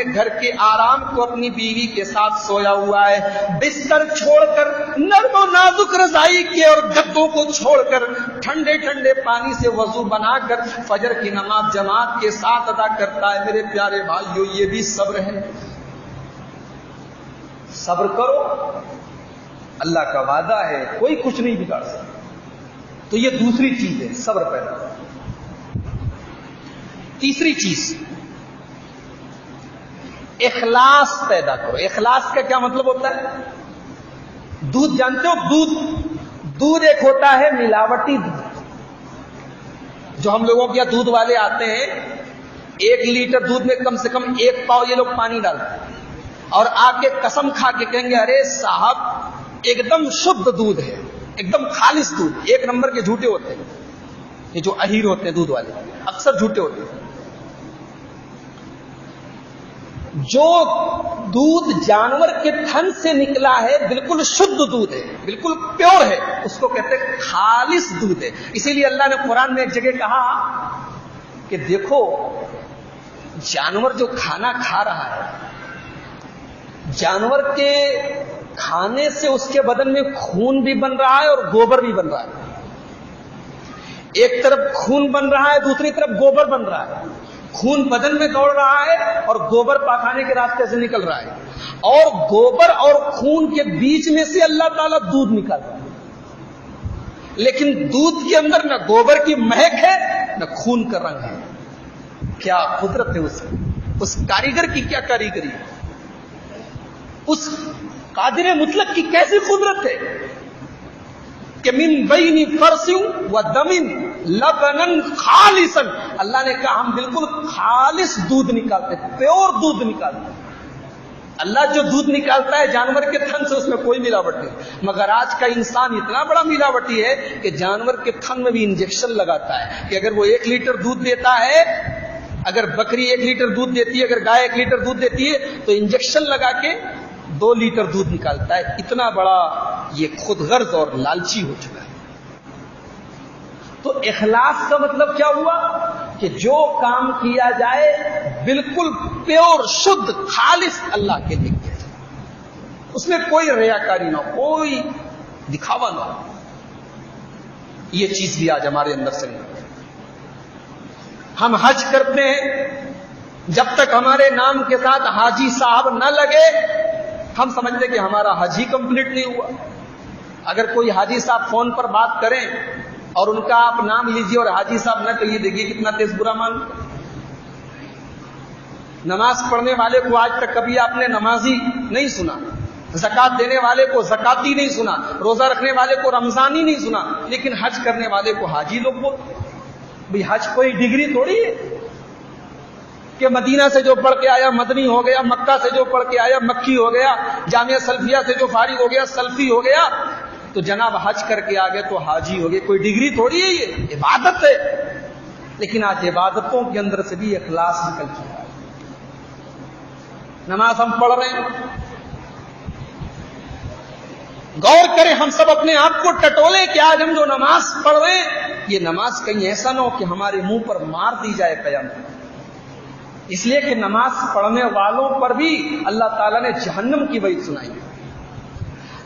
A: گھر کے آرام کو اپنی بیوی کے ساتھ سویا ہوا ہے، بستر چھوڑ کر نرم و نازک رضائی کے اور گدوں کو چھوڑ کر ٹھنڈے ٹھنڈے پانی سے وضو بنا کر فجر کی نماز جماعت کے ساتھ ادا کرتا ہے۔ میرے پیارے بھائیو، یہ بھی صبر ہے۔ صبر کرو، اللہ کا وعدہ ہے، کوئی کچھ نہیں بگاڑ سکتا۔ تو یہ دوسری چیز ہے، صبر پیدا کرو۔ تیسری چیز، اخلاص پیدا کرو۔ اخلاص کا کیا مطلب ہوتا ہے؟ دودھ جانتے ہو؟ دودھ ایک ہوتا ہے ملاوٹی دودھ، جو ہم لوگوں کے یہاں دودھ والے آتے ہیں، 1 لیٹر دودھ میں کم سے کم 1 پاؤ یہ لوگ پانی ڈالتے ہیں اور آ کے قسم کھا کے کہیں گے ارے صاحب ایک دم شدھ دودھ ہے، ایک دم خالص دودھ۔ 1 نمبر کے جھوٹے ہوتے ہیں یہ جو اہیر ہوتے ہیں دودھ والے، اکثر جھوٹے ہوتے ہیں۔ جو دودھ جانور کے تھن سے نکلا ہے بالکل شدھ دودھ ہے، بالکل پیور ہے، اس کو کہتے ہیں خالص دودھ ہے۔ اسی لیے اللہ نے قرآن میں ایک جگہ کہا کہ دیکھو جانور جو کھانا کھا رہا ہے، جانور کے کھانے سے اس کے بدن میں خون بھی بن رہا ہے اور گوبر بھی بن رہا ہے۔ ایک طرف خون بن رہا ہے، دوسری طرف گوبر بن رہا ہے۔ خون بدن میں دوڑ رہا ہے اور گوبر پاخانے کے راستے سے نکل رہا ہے، اور گوبر اور خون کے بیچ میں سے اللہ تعالیٰ دودھ نکال رہا ہے، لیکن دودھ کے اندر نہ گوبر کی مہک ہے نہ خون کا رنگ ہے۔ کیا قدرت ہے اس کاریگر کی، کیا کاریگری ہے، اس قادر مطلق کی کیسی قدرت ہے کہ من بین فرث و دم لبنا خالصا، اللہ نے کہا ہم بالکل خالص دودھ نکالتے ہیں، پیور دودھ نکالتے ہیں۔ اللہ جو دودھ نکالتا ہے جانور کے تھن سے اس میں کوئی ملاوٹ نہیں، مگر آج کا انسان اتنا بڑا ملاوٹی ہے کہ جانور کے تھن میں بھی انجیکشن لگاتا ہے کہ اگر وہ 1 لیٹر دودھ دیتا ہے، اگر بکری 1 لیٹر دودھ دیتی ہے، اگر گائے 1 لیٹر دودھ دیتی ہے تو انجیکشن لگا کے 2 لیٹر دودھ نکالتا ہے۔ اتنا بڑا یہ خود غرض اور لالچی ہو چکا ہے۔ تو اخلاص کا مطلب کیا ہوا کہ جو کام کیا جائے بالکل پیور، شدھ، خالص اللہ کے لیے کیا جائے، اس میں کوئی ریاکاری نہ ہو، کوئی دکھاوا نہ ہو۔ یہ چیز بھی آج ہمارے اندر سے نہیں۔ ہم حج کرتے ہیں، جب تک ہمارے نام کے ساتھ حاجی صاحب نہ لگے ہم سمجھتے کہ ہمارا حج ہی کمپلیٹ نہیں ہوا۔ اگر کوئی حاجی صاحب فون پر بات کریں اور ان کا آپ نام لیجیے اور حاجی صاحب نہ کہیے، دیکھیے کتنا تیز برا مان۔ نماز پڑھنے والے کو آج تک کبھی آپ نے نمازی نہیں سنا، زکات دینے والے کو زکاتی نہیں سنا، روزہ رکھنے والے کو رمضانی نہیں سنا، لیکن حج کرنے والے کو حاجی لوگ بولتے۔ بھئی حج کوئی ڈگری تھوڑی ہے کہ مدینہ سے جو پڑھ کے آیا مدنی ہو گیا، مکہ سے جو پڑھ کے آیا مکی ہو گیا، جامعہ سلفیہ سے جو فارغ ہو گیا سلفی ہو گیا، تو جناب حج کر کے آگے تو حاجی ہو گئے۔ کوئی ڈگری تھوڑی ہے، یہ عبادت ہے۔ لیکن آج عبادتوں کے اندر سے بھی اخلاص نکل چکا ہے۔ نماز ہم پڑھ رہے ہیں، غور کریں، ہم سب اپنے آپ کو ٹٹولیں کہ آج ہم جو نماز پڑھ رہے ہیں یہ نماز کہیں ایسا نہ ہو کہ ہمارے منہ پر مار دی جائے قیامت۔ اس لیے کہ نماز پڑھنے والوں پر بھی اللہ تعالیٰ نے جہنم کی وعید سنائی ہے۔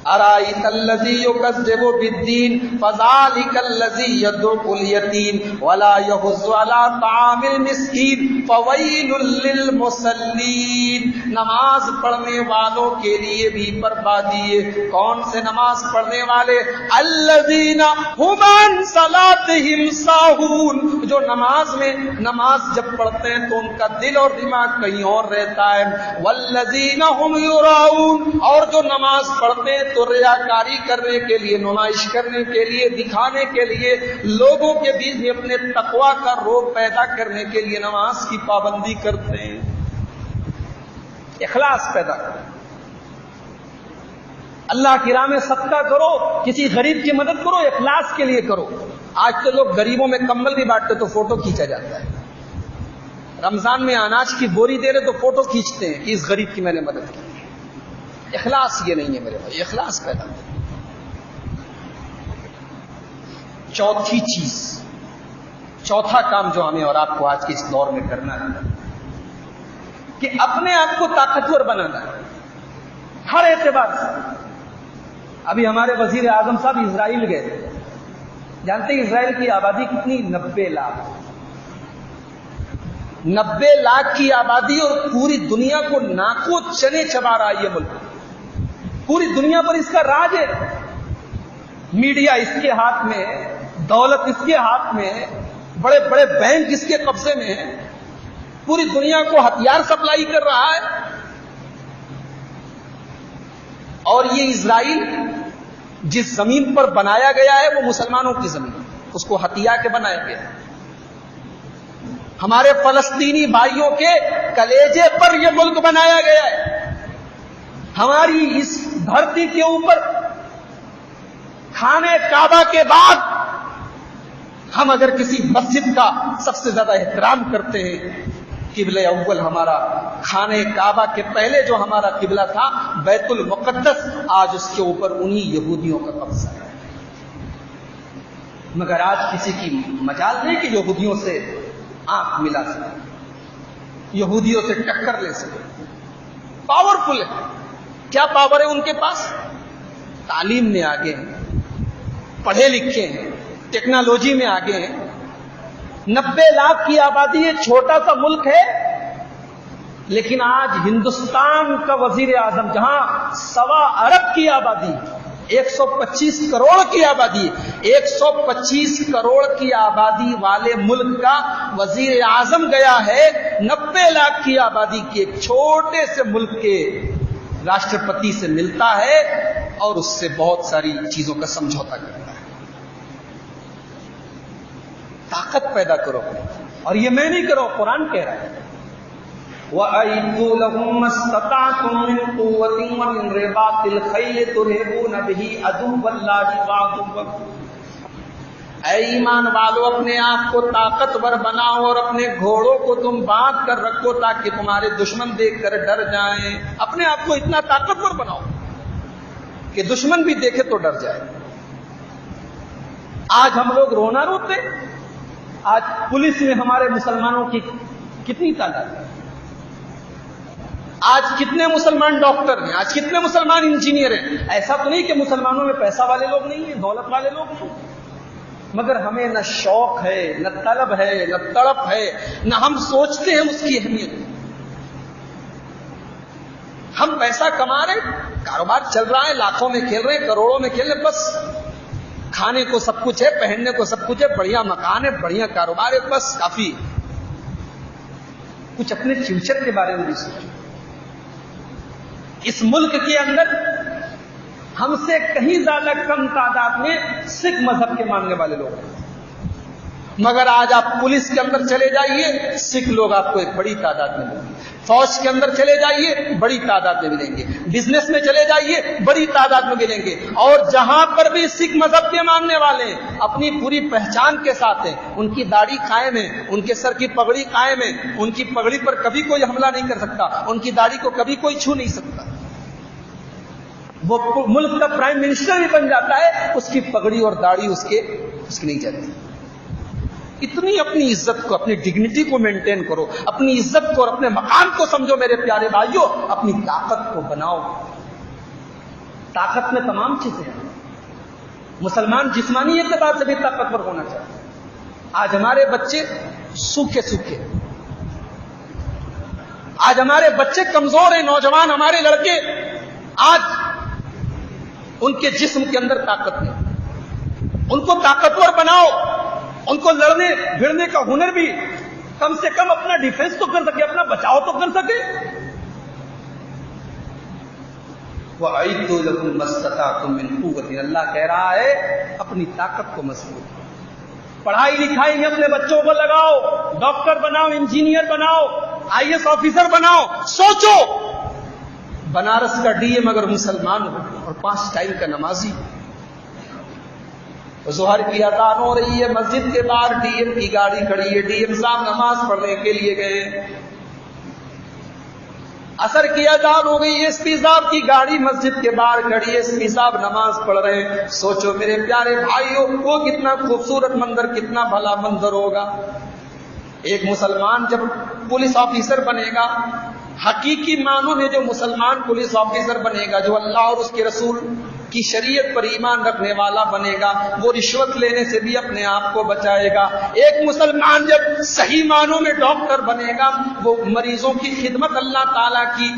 A: ارائیت الذی یکذب بالدین فذلک الذی یدعو الیتیم ولا یحض علی طعام المسکین فویل للمصلین۔ نماز پڑھنے والوں کے لیے بھی بربادی ہے۔ کون سے نماز پڑھنے والے؟ الذین ھم عن صلاتہم ساہون، جو نماز جب پڑھتے ہیں تو ان کا دل اور دماغ کہیں اور رہتا ہے۔ والذین ھم یراؤون، اور جو نماز پڑھتے ہیں تو ریاکاری کرنے کے لیے، نمائش کرنے کے لیے، دکھانے کے لیے، لوگوں کے بیچ میں اپنے تقویٰ کا روب پیدا کرنے کے لیے نماز کی پابندی کرتے ہیں۔ اخلاص پیدا کرو، اللہ کی راہ میں صدقہ کرو، کسی غریب کی مدد کرو، اخلاص کے لیے کرو۔ آج تو لوگ غریبوں میں کمبل بھی بانٹتے تو فوٹو کھینچا جاتا ہے، رمضان میں اناج کی بوری دے رہے تو فوٹو کھینچتے ہیں کہ اس غریب کی میں نے مدد کی۔ اخلاص یہ نہیں ہے میرے بھائی، اخلاص پیدا کرو۔ چوتھی چیز، چوتھا کام جو ہمیں اور آپ کو آج کے اس دور میں کرنا ہے کہ اپنے آپ کو طاقتور بنانا ہے ہر اعتبار سے۔ ابھی ہمارے وزیر اعظم صاحب اسرائیل گئے تھے، جانتے ہیں اسرائیل کی آبادی کتنی؟ 90 لاکھ۔ 90 لاکھ کی آبادی اور پوری دنیا کو ناکو چنے چبا رہا ہے یہ ملک، پوری دنیا پر اس کا راج ہے۔ میڈیا اس کے ہاتھ میں، دولت اس کے ہاتھ میں، بڑے بڑے بینک اس کے قبضے میں ہیں، پوری دنیا کو ہتھیار سپلائی کر رہا ہے۔ اور یہ اسرائیل جس زمین پر بنایا گیا ہے وہ مسلمانوں کی زمین، اس کو ہتھیا کے بنایا گیا ہے۔ ہمارے فلسطینی بھائیوں کے کلیجے پر یہ ملک بنایا گیا ہے۔ ہماری اس دھرتی کے اوپر خانہ کعبہ کے بعد ہم اگر کسی مسجد کا سب سے زیادہ احترام کرتے ہیں، قبلہ اول ہمارا خانہ کعبہ کے پہلے جو ہمارا قبلہ تھا بیت المقدس، آج اس کے اوپر انہی یہودیوں کا قبضہ ہے۔ مگر آج کسی کی مجال نہیں کہ یہودیوں سے آنکھ ملا سکے، یہودیوں سے ٹکر لے سکے۔ پاورفل ہے، کیا پاور ہے ان کے پاس؟ تعلیم میں آگے ہیں، پڑھے لکھے ہیں، ٹیکنالوجی میں آگے ہیں۔ 90 لاکھ کی آبادی یہ چھوٹا سا ملک ہے، لیکن آج ہندوستان کا وزیر اعظم جہاں 1.25 ارب کی آبادی، 125 کروڑ کی آبادی، 125 کروڑ کی آبادی والے ملک کا وزیر اعظم گیا ہے 90 لاکھ کی آبادی کے ایک چھوٹے سے ملک کے راشٹرپتی سے ملتا ہے اور اس سے بہت ساری چیزوں کا سمجھوتا کرتا ہے۔ طاقت پیدا کرو، اور یہ میں نہیں کروں، قرآن کہہ رہا ہے وَأَعِدُّوا لَهُم مَّا اسْتَطَعْتُم مِّن قُوَّةٍ وَمِن رِّبَاطِ الْخَيْلِ تُرْهِبُونَ بِهِ عَدُوَّ اللَّهِ وَعَدُوَّكُمْ۔ اے ایمان والو، اپنے آپ کو طاقتور بناؤ اور اپنے گھوڑوں کو تم باندھ کر رکھو تاکہ تمہارے دشمن دیکھ کر ڈر جائیں۔ اپنے آپ کو اتنا طاقتور بناؤ کہ دشمن بھی دیکھے تو ڈر جائے۔ آج ہم لوگ رونا روتے، آج پولیس میں ہمارے مسلمانوں کی کتنی تعداد ہے، آج کتنے مسلمان ڈاکٹر ہیں، آج کتنے مسلمان انجینئر ہیں۔ ایسا تو نہیں کہ مسلمانوں میں پیسہ والے لوگ نہیں ہیں، دولت والے لوگ نہیں، مگر ہمیں نہ شوق ہے، نہ طلب ہے، نہ تڑپ ہے، نہ ہم سوچتے ہیں اس کی اہمیت۔ ہم پیسہ کما رہے، کاروبار چل رہا ہے، لاکھوں میں کھیل رہے ہیں، کروڑوں میں کھیل رہے، بس کھانے کو سب کچھ ہے، پہننے کو سب کچھ ہے، بڑھیا مکان ہے، بڑھیا کاروبار ہے، بس کافی۔ کچھ اپنے فیوچر کے بارے میں بھی سوچو۔ اس ملک کے اندر ہم سے کہیں زیادہ کم تعداد میں سکھ مذہب کے ماننے والے لوگ ہیں، مگر آج آپ پولیس کے اندر چلے جائیے، سکھ لوگ آپ کو ایک بڑی تعداد میں ملیں گے، فوج کے اندر چلے جائیے بڑی تعداد میں ملیں گے، بزنس میں چلے جائیے بڑی تعداد میں ملیں گے، اور جہاں پر بھی سکھ مذہب کے ماننے والے ہیں اپنی پوری پہچان کے ساتھ ہیں، ان کی داڑھی قائم ہے، ان کے سر کی پگڑی قائم ہے، ان کی پگڑی پر کبھی کوئی حملہ نہیں کر سکتا، ان کی داڑھی کو کبھی کوئی چھو نہیں سکتا۔ وہ ملک کا پرائم منسٹر بھی بن جاتا ہے، اس کی پگڑی اور داڑھی اس کی نہیں جاتی۔ اتنی اپنی عزت کو، اپنی ڈگنیٹی کو مینٹین کرو، اپنی عزت کو اور اپنے مقام کو سمجھو میرے پیارے بھائیوں، اپنی طاقت کو بناؤ۔ طاقت میں تمام چیزیں ہیں، مسلمان جسمانی اعتبار سے بھی طاقتور ہونا چاہیے۔ آج ہمارے بچے سوکھے سوکھے، آج ہمارے بچے کمزور ہیں، نوجوان ہمارے لڑکے، آج ان کے جسم کے اندر طاقت نہیں، ان کو طاقتور بناؤ، ان کو لڑنے بھیڑنے کا ہنر بھی، کم سے کم اپنا ڈیفنس تو کر سکے، اپنا بچاؤ تو کر سکے۔ وَأَعِدُّوا لَكُم مَّا اسْتَطَعْتُم مِّن قُوَّةٍ، اللہ کہہ رہا ہے اپنی طاقت کو مضبوط کرو۔ پڑھائی لکھائی میں اپنے بچوں کو لگاؤ، ڈاکٹر بناؤ، انجینئر بناؤ، IAS آفیسر بناؤ۔ سوچو بنارس کا ڈی ایم اگر مسلمان ہو اور 5 ٹائم کا نمازی، ظہر کی اذان ہو رہی ہے، مسجد کے باہر ڈی ایم کی گاڑی کھڑی ہے، ڈی ایم صاحب نماز پڑھنے کے لیے گئے، عصر کی اذان ہو گئی، ایس پی صاحب کی گاڑی مسجد کے باہر کھڑی ہے، ایس پی صاحب نماز پڑھ رہے ہیں۔ سوچو میرے پیارے بھائیوں، وہ کتنا خوبصورت منظر، کتنا بھلا منظر ہوگا۔ ایک مسلمان جب پولیس آفیسر بنے گا، حقیقی معنوں میں جو مسلمان پولیس آفیسر بنے گا، جو اللہ اور اس کے رسول کی شریعت پر ایمان رکھنے والا بنے گا، وہ رشوت لینے سے بھی اپنے آپ کو بچائے گا۔ ایک مسلمان جب صحیح معنوں میں ڈاکٹر بنے گا، وہ مریضوں کی خدمت، اللہ تعالیٰ کی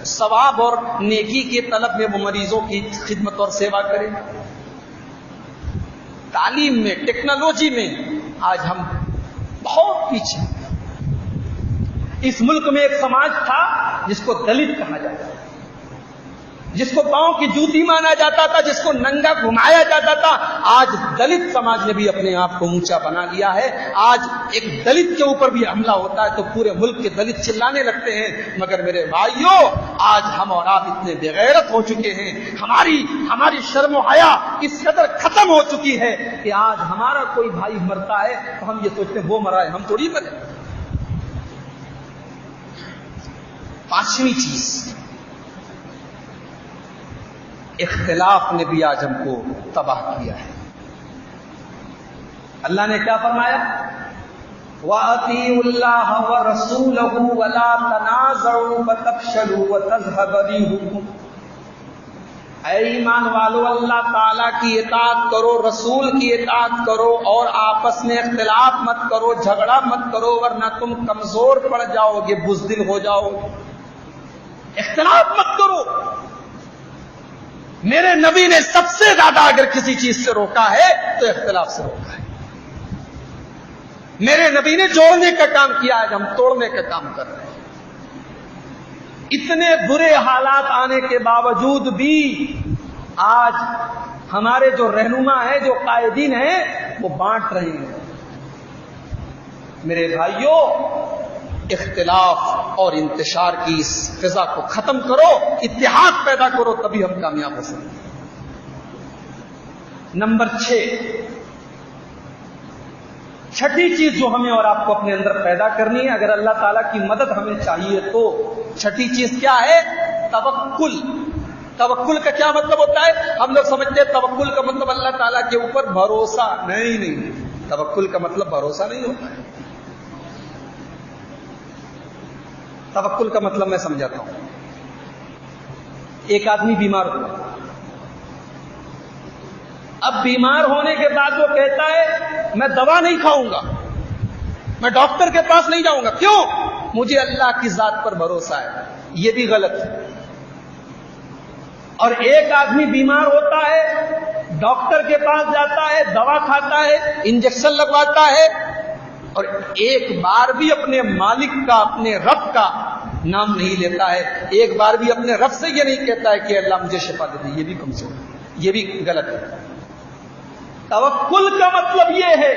A: ثواب اور نیکی کے طلب میں وہ مریضوں کی خدمت اور سیوا کرے گا۔ تعلیم میں، ٹیکنالوجی میں آج ہم بہت پیچھے۔ اس ملک میں ایک سماج تھا جس کو دلت کہا جاتا ہے، جس کو پاؤں کی جوتی مانا جاتا تھا، جس کو ننگا گھمایا جاتا تھا۔ آج دلت سماج نے بھی اپنے آپ کو اونچا بنا لیا ہے۔ آج ایک دلت کے اوپر بھی حملہ ہوتا ہے تو پورے ملک کے دلت چلانے لگتے ہیں۔ مگر میرے بھائیوں، آج ہم اور آپ اتنے بے غیرت ہو چکے ہیں، ہماری شرم و حیا اس قدر ختم ہو چکی ہے کہ آج ہمارا کوئی بھائی مرتا ہے تو ہم یہ سوچتے ہیں وہ مرا ہے، ہم تھوڑی مرے۔ 5ویں چیز، اختلاف نے بھی آج ہم کو تباہ کیا ہے۔ اللہ نے کیا فرمایا؟ وَأَطِيعُوا اللَّهَ وَرَسُولَهُ وَلَا تَنَازَعُوا فَتَفْشَلُوا وَتَذْهَبَ رِيحُكُمْ۔ اے ایمان والو، اللہ تعالیٰ کی اطاعت کرو، رسول کی اطاعت کرو، اور آپس میں اختلاف مت کرو، جھگڑا مت کرو، ورنہ تم کمزور پڑ جاؤ گے، بزدل ہو جاؤ گے۔ اختلاف مت کرو۔ میرے نبی نے سب سے زیادہ اگر کسی چیز سے روکا ہے تو اختلاف سے روکا ہے۔ میرے نبی نے جوڑنے کا کام کیا ہے، ہم توڑنے کا کام کر رہے ہیں۔ اتنے برے حالات آنے کے باوجود بھی آج ہمارے جو رہنما ہیں، جو قائدین ہیں، وہ بانٹ رہے ہیں۔ میرے بھائیوں، اختلاف اور انتشار کی اس فضا کو ختم کرو، اتحاد پیدا کرو، تبھی ہم کامیاب ہو سکیں۔ نمبر 6، چھٹی چیز جو ہمیں اور آپ کو اپنے اندر پیدا کرنی ہے، اگر اللہ تعالیٰ کی مدد ہمیں چاہیے تو چھٹی چیز کیا ہے؟ توکل۔ توکل کا کیا مطلب ہوتا ہے؟ ہم لوگ سمجھتے ہیں توکل کا مطلب اللہ تعالیٰ کے اوپر بھروسہ۔ نہیں، توکل کا مطلب بھروسہ نہیں ہوتا ہے۔ توکل کا مطلب میں سمجھاتا ہوں۔ ایک آدمی بیمار ہوا، اب بیمار ہونے کے بعد وہ کہتا ہے میں دوا نہیں کھاؤں گا، میں ڈاکٹر کے پاس نہیں جاؤں گا. کیوں؟ مجھے اللہ کی ذات پر بھروسہ ہے. یہ بھی غلط ہے. اور ایک آدمی بیمار ہوتا ہے، ڈاکٹر کے پاس جاتا ہے، دوا کھاتا ہے، انجیکشن لگواتا ہے، اور ایک بار بھی اپنے مالک کا، اپنے رب کا نام نہیں لیتا ہے. ایک بار بھی اپنے رب سے یہ نہیں کہتا ہے کہ اللہ مجھے شفا دے دے. یہ بھی کمزور ہے، یہ بھی غلط ہے. توکل کا مطلب یہ ہے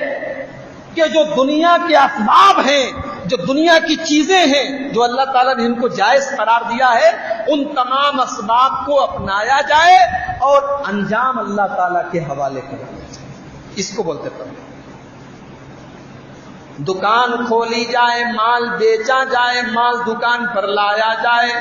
A: کہ جو دنیا کے اسباب ہیں، جو دنیا کی چیزیں ہیں، جو اللہ تعالیٰ نے ان کو جائز قرار دیا ہے، ان تمام اسباب کو اپنایا جائے اور انجام اللہ تعالیٰ کے حوالے کر دیا جائے. اس کو بولتے ہیں. دکان کھولی جائے، مال بیچا جائے، مال دکان پر لایا جائے،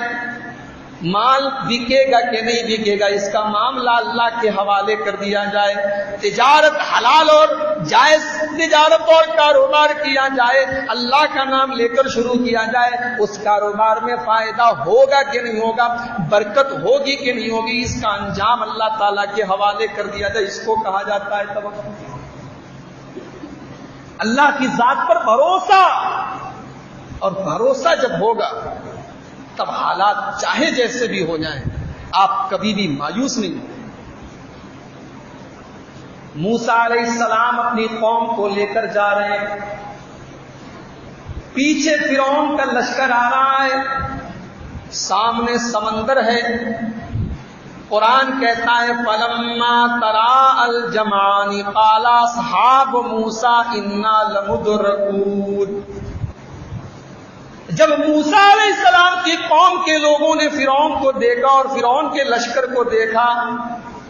A: مال بکے گا کہ نہیں بکے گا اس کا معاملہ اللہ کے حوالے کر دیا جائے. تجارت حلال اور جائز تجارت اور کاروبار کیا جائے، اللہ کا نام لے کر شروع کیا جائے. اس کاروبار میں فائدہ ہوگا کہ نہیں ہوگا، برکت ہوگی کہ نہیں ہوگی، اس کا انجام اللہ تعالیٰ کے حوالے کر دیا جائے. اس کو کہا جاتا ہے توکل. اللہ کی ذات پر بھروسہ. اور بھروسہ جب ہوگا تب حالات چاہے جیسے بھی ہو جائیں آپ کبھی بھی مایوس نہیں ہوں. موسیٰ علیہ السلام اپنی قوم کو لے کر جا رہے ہیں، پیچھے فرعون کا لشکر آ رہا ہے، سامنے سمندر ہے. قرآن کہتا ہے فَلَمَّا تَرَاءَ الْجَمْعَانِ قَالَ أَصْحَابُ مُوسَىٰ إِنَّا لَمُدْرَكُونَ. جب موسیٰ علیہ السلام کی قوم کے لوگوں نے فرعون کو دیکھا اور فرعون کے لشکر کو دیکھا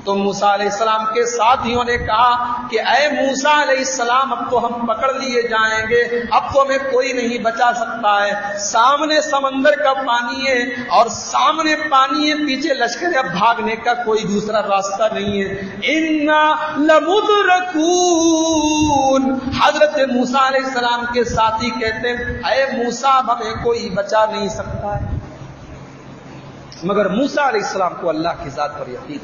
A: تو موسیٰ علیہ السلام کے ساتھیوں نے کہا کہ اے موسیٰ علیہ السلام اب تو ہم پکڑ لیے جائیں گے، اب تو ہمیں کوئی نہیں بچا سکتا ہے. سامنے سمندر کا پانی ہے اور سامنے پانی ہے، پیچھے لشکر ہے، اب بھاگنے کا کوئی دوسرا راستہ نہیں ہے. اِنَّا لَمُدْرَكُونَ. حضرت موسیٰ علیہ السلام کے ساتھی کہتے ہیں اے موسیٰ اب ہمیں کوئی بچا نہیں سکتا ہے. مگر موسیٰ علیہ السلام کو اللہ کی ذات پر یقین.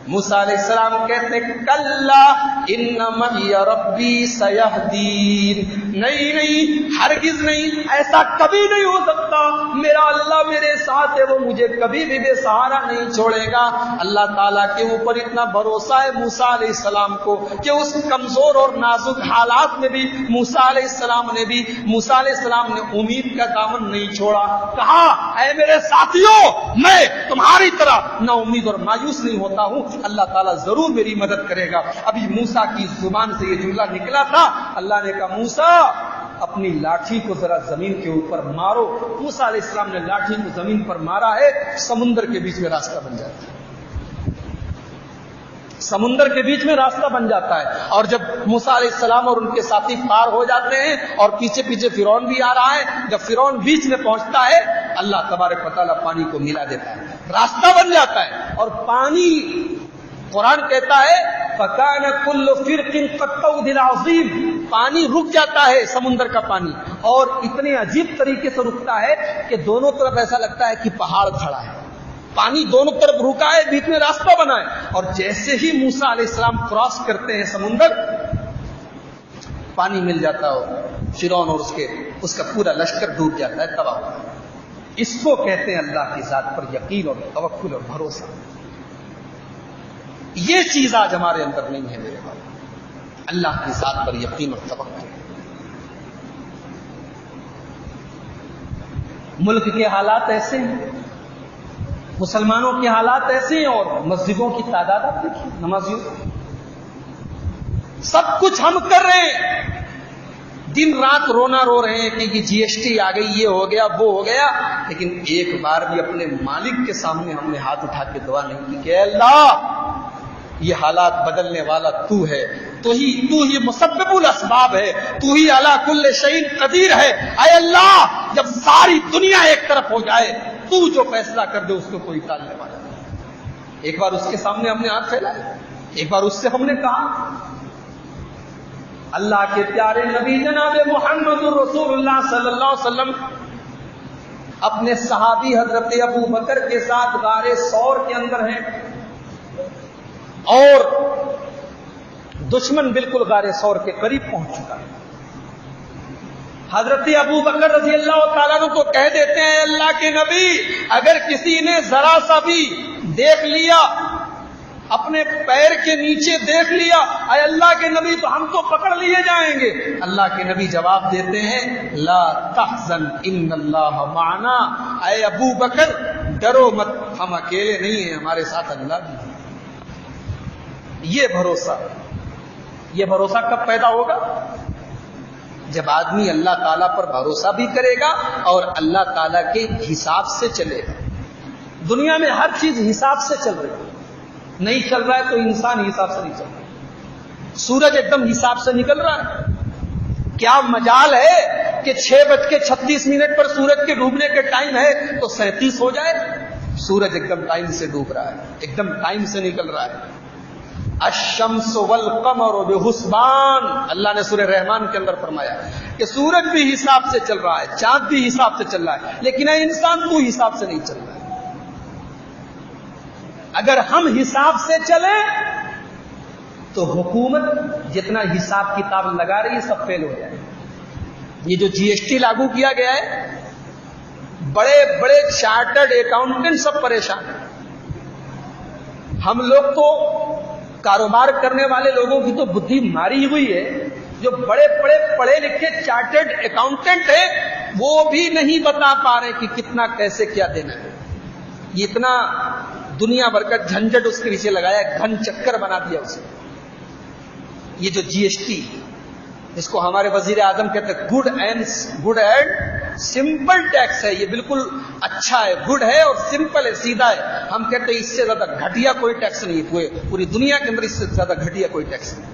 A: موسیٰ علیہ السلام کہتے ہیں کلا ان معی ربی سیہدین. نہیں، ہرگز نہیں، ایسا کبھی نہیں ہو سکتا. میرا اللہ میرے ساتھ ہے، وہ مجھے کبھی بھی بے سہارا نہیں چھوڑے گا. اللہ تعالیٰ کے اوپر اتنا بھروسہ ہے موسیٰ علیہ السلام کو کہ اس کمزور اور نازک حالات میں بھی موسیٰ علیہ السلام نے امید کا دامن نہیں چھوڑا. کہا اے میرے ساتھیوں، میں تمہاری طرح نا امید اور مایوس نہیں ہوتا ہوں، اللہ تعالیٰ ضرور میری مدد کرے گا. ابھی موسیٰ کی زبان سے یہ جملہ نکلا تھا، اللہ نے کہا موسیٰ اپنی لاٹھی کو ذرا زمین کے اوپر مارو. موسیٰ علیہ السلام نے لاٹھی کو زمین پر مارا ہے، سمندر کے بیچ میں راستہ بن جاتا ہے. سمندر کے بیچ میں راستہ بن جاتا ہے. اور جب موسیٰ علیہ السلام اور ان کے ساتھی پار ہو جاتے ہیں اور پیچھے پیچھے فرعون بھی آ رہا ہے، جب فرعون بیچ میں پہنچتا ہے اللہ تبارک و تعالیٰ پانی کو ملا دیتا ہے، راستہ بن جاتا ہے. اور پانی، قرآن کہتا ہے فَكَانَ كُلُّ فِرْقٍ كَالطَّوْدِ الْعَظِيمِ. پانی رک جاتا ہے، سمندر کا پانی، اور اتنے عجیب طریقے سے رکتا ہے کہ دونوں طرف ایسا لگتا ہے کہ پہاڑ کھڑا ہے. پانی دونوں طرف رکا ہے، بیچ میں راستہ بنا ہے. اور جیسے ہی موسیٰ علیہ السلام کراس کرتے ہیں سمندر، پانی مل جاتا ہو، فرعون اور اس کا پورا لشکر ڈوب جاتا ہے، تباہ ہوتا ہے. اس کو کہتے ہیں اللہ کی ذات پر یقین اور توکل اور بھروسہ. یہ چیز آج ہمارے اندر نہیں ہے میرے بھائی. اللہ کی ذات پر یقین اور توکل. ملک کے حالات ایسے ہیں، مسلمانوں کے حالات ایسے ہیں، اور مسجدوں کی تعداد آپ دیکھیے، نمازیوں سب کچھ ہم کر رہے ہیں، دن رات رونا رو رہے ہیں کہ جی ایس ٹی آ گئی، یہ ہو گیا وہ ہو گیا، لیکن ایک بار بھی اپنے مالک کے سامنے ہم نے ہاتھ اٹھا کے دعا نہیں کی کہ اے اللہ یہ حالات بدلنے والا تو ہے، تو ہی مسبب الاسباب ہے، تو ہی علی کل شیء قدیر ہے. اے اللہ جب ساری دنیا ایک طرف ہو جائے تو جو فیصلہ کر دے اس کو کوئی ٹالنے والا نہیں. ایک بار اس کے سامنے ہم نے ہاتھ پھیلائے، ایک بار اس سے ہم نے کہا. اللہ کے پیارے نبی جناب محمد رسول اللہ صلی اللہ علیہ وسلم اپنے صحابی حضرت ابو بکر کے ساتھ غار ثور کے اندر ہیں. اور دشمن بالکل غار ثور کے قریب پہنچ چکا ہے. حضرت ابو بکر رضی اللہ تعالیٰ عنہ تو کہہ دیتے ہیں اللہ کے نبی اگر کسی نے ذرا سا بھی دیکھ لیا, اپنے پیر کے نیچے دیکھ لیا, اے اللہ کے نبی تو ہم تو پکڑ لیے جائیں گے. اللہ کے نبی جواب دیتے ہیں لا تحزن ان اللہ معنا, اے ابو بکر ڈرو مت, ہم اکیلے نہیں ہیں, ہمارے ساتھ اللہ بھی ہے. یہ بھروسہ کب پیدا ہوگا؟ جب آدمی اللہ تعالیٰ پر بھروسہ بھی کرے گا اور اللہ تعالیٰ کے حساب سے چلے گا. دنیا میں ہر چیز حساب سے چل رہی ہے, نہیں چل رہا ہے تو انسان حساب سے نہیں چل رہا. سورج ایک دم حساب سے نکل رہا ہے. کیا مجال ہے کہ 6:36 پر سورج کے ڈوبنے کے ٹائم ہے تو 37 ہو جائے؟ سورج ایک دم ٹائم سے ڈوب رہا ہے, ایک دم ٹائم سے نکل رہا ہے. الشمس والقمر بحسبان, اللہ نے سورہ رحمان کے اندر فرمایا کہ سورج بھی حساب سے چل رہا ہے, چاند بھی حساب سے چل رہا ہے, لیکن اے انسان تو حساب سے نہیں چل رہا ہے. اگر ہم حساب سے چلیں تو حکومت جتنا حساب کتاب لگا رہی ہے سب فیل ہو جائے. یہ جو جی ایس ٹی لاگو کیا گیا ہے, بڑے بڑے چارٹرڈ اکاؤنٹنٹ سب پریشان ہیں. ہم لوگ تو کاروبار کرنے والے لوگوں کی تو بدھی ماری ہوئی ہے, جو بڑے بڑے پڑھے لکھے چارٹرڈ اکاؤنٹنٹ ہیں وہ بھی نہیں بتا پا رہے کہ کتنا کیسے کیا دینا ہے. یہ اتنا دنیا بھر کا جھنجٹ اس کے پیچھے لگایا, گھن چکر بنا دیا اسے. یہ جو جی ایس ٹی جس کو ہمارے وزیر اعظم کہتے ہیں گڈ اینڈ سمپل ٹیکس ہے, یہ بالکل اچھا ہے, گڈ ہے اور سمپل ہے, سیدھا ہے. ہم کہتے ہیں اس سے زیادہ گھٹیا کوئی ٹیکس نہیں ہے, پوری دنیا کے اندر اس سے زیادہ گھٹیا کوئی ٹیکس نہیں.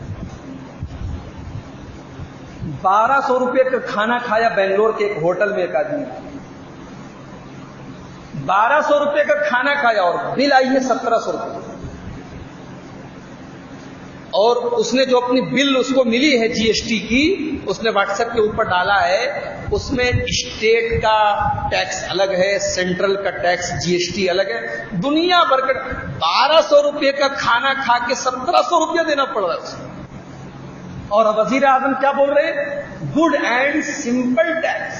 A: 1200 روپے کا کھانا کھایا بنگلور کے ایک ہوٹل میں ایک آدمی, 1200 روپے کا کھانا کھایا اور بل آئی ہے 1700 روپے. اور اس نے جو اپنی بل اس کو ملی ہے جی ایس ٹی کی, اس نے واٹس ایپ کے اوپر ڈالا ہے, اس میں اسٹیٹ کا ٹیکس الگ ہے, سینٹرل کا ٹیکس جی ایس ٹی الگ ہے. دنیا بھر کا 1200 روپے کا کھانا کھا کے 1700 روپیہ دینا پڑ رہا ہے. اور وزیر اعظم کیا بول رہے ہیں؟ Good and simple tax.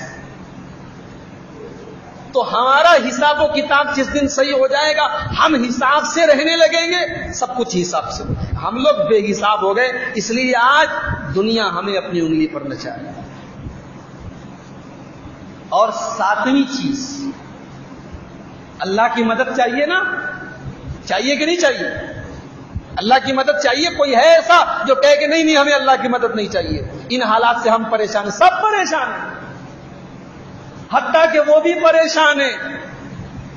A: تو ہمارا حساب و کتاب جس دن صحیح ہو جائے گا, ہم حساب سے رہنے لگیں گے, سب کچھ حساب سے. ہم لوگ بے حساب ہو گئے, اس لیے آج دنیا ہمیں اپنی انگلی پر نچائے. اور 7ویں چیز, اللہ کی مدد چاہیے نا, چاہیے کہ نہیں چاہیے؟ اللہ کی مدد چاہیے. کوئی ہے ایسا جو کہے کہ نہیں ہمیں اللہ کی مدد نہیں چاہیے؟ ان حالات سے ہم پریشان ہیں, سب پریشان ہیں. حتیٰ کہ وہ بھی پریشان ہیں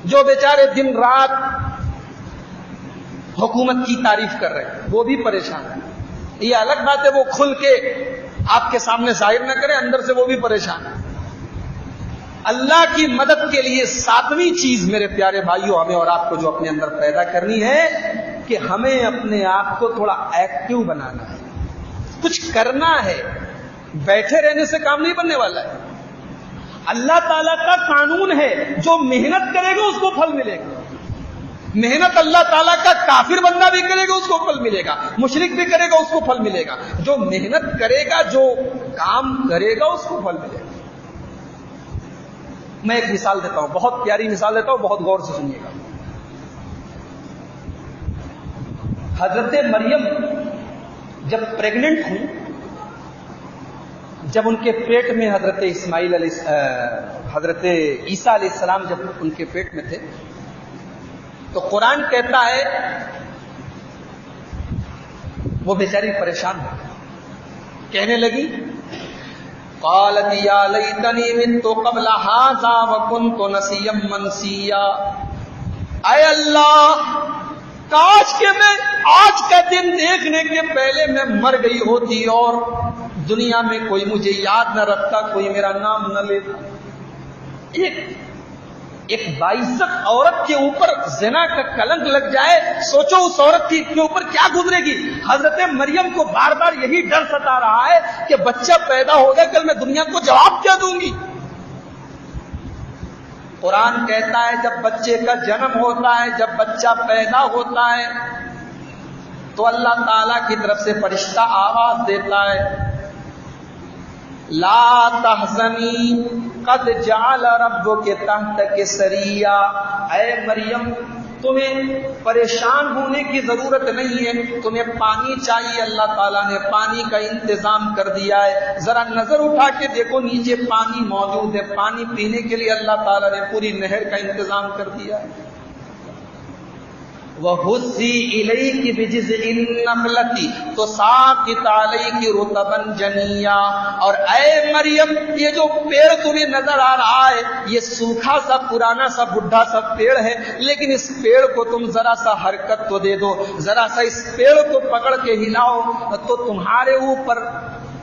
A: جو بیچارے دن رات حکومت کی تعریف کر رہے ہیں, وہ بھی پریشان ہیں. یہ الگ بات ہے وہ کھل کے آپ کے سامنے ظاہر نہ کریں, اندر سے وہ بھی پریشان ہیں. اللہ کی مدد کے لیے 7ویں چیز میرے پیارے بھائیوں ہمیں اور آپ کو جو اپنے اندر پیدا کرنی ہے کہ ہمیں اپنے آپ کو تھوڑا ایکٹیو بنانا ہے, کچھ کرنا ہے. بیٹھے رہنے سے کام نہیں بننے والا ہے. اللہ تعالیٰ کا قانون ہے, جو محنت کرے گا اس کو پھل ملے گا. محنت اللہ تعالیٰ کا کافر بندہ بھی کرے گا اس کو پھل ملے گا, مشرک بھی کرے گا اس کو پھل ملے گا. جو محنت کرے گا, جو کام کرے گا اس کو پھل ملے گا. میں ایک مثال دیتا ہوں, بہت پیاری مثال دیتا ہوں, بہت غور سے سنیے گا. حضرت مریم جب پریگننٹ ہوئی, جب ان کے پیٹ میں حضرت عیسیٰ علیہ السلام جب ان کے پیٹ میں تھے, تو قرآن کہتا ہے وہ بیچاری پریشان ہو, کہنے لگی قالت یا لیتنی مت قبل ھذا وکنت نسیا منسیا. اے اللہ, کاش کہ میں آج کا دن دیکھنے کے پہلے میں مر گئی ہوتی اور دنیا میں کوئی مجھے یاد نہ رکھتا, کوئی میرا نام نہ لیتا. ایک باعزت عورت کے اوپر زنا کا کلنک لگ جائے, سوچو اس عورت کے اوپر کیا گزرے گی. حضرت مریم کو بار بار یہی ڈر ستا رہا ہے کہ بچہ پیدا ہوگا, کل میں دنیا کو جواب کیا دوں گی. قرآن کہتا ہے جب بچے کا جنم ہوتا ہے, جب بچہ پیدا ہوتا ہے تو اللہ تعالیٰ کی طرف سے فرشتہ آواز دیتا ہے لا تحزنی قد جعل ربک تحتک سریا، اے مریم تمہیں پریشان ہونے کی ضرورت نہیں ہے، تمہیں پانی چاہیے، اللہ تعالیٰ نے پانی کا انتظام کر دیا ہے، ذرا نظر اٹھا کے دیکھو نیچے پانی موجود ہے، پانی پینے کے لیے اللہ تعالیٰ نے پوری نہر کا انتظام کر دیا ہے۔ وَهُزِّي إِلَيْكِ بِجِذْعِ النَّخْلَةِ تُسَاقِطْ عَلَيْكِ رُطَبًا جَنِيًّا، اور اے مریم یہ جو پیڑ تمہیں نظر آ رہا ہے یہ سوکھا سا پرانا سا بڈھا سا پیڑ ہے، لیکن اس پیڑ کو تم ذرا سا حرکت تو دے دو، ذرا سا اس پیڑ کو پکڑ کے ہلاؤ تو تمہارے اوپر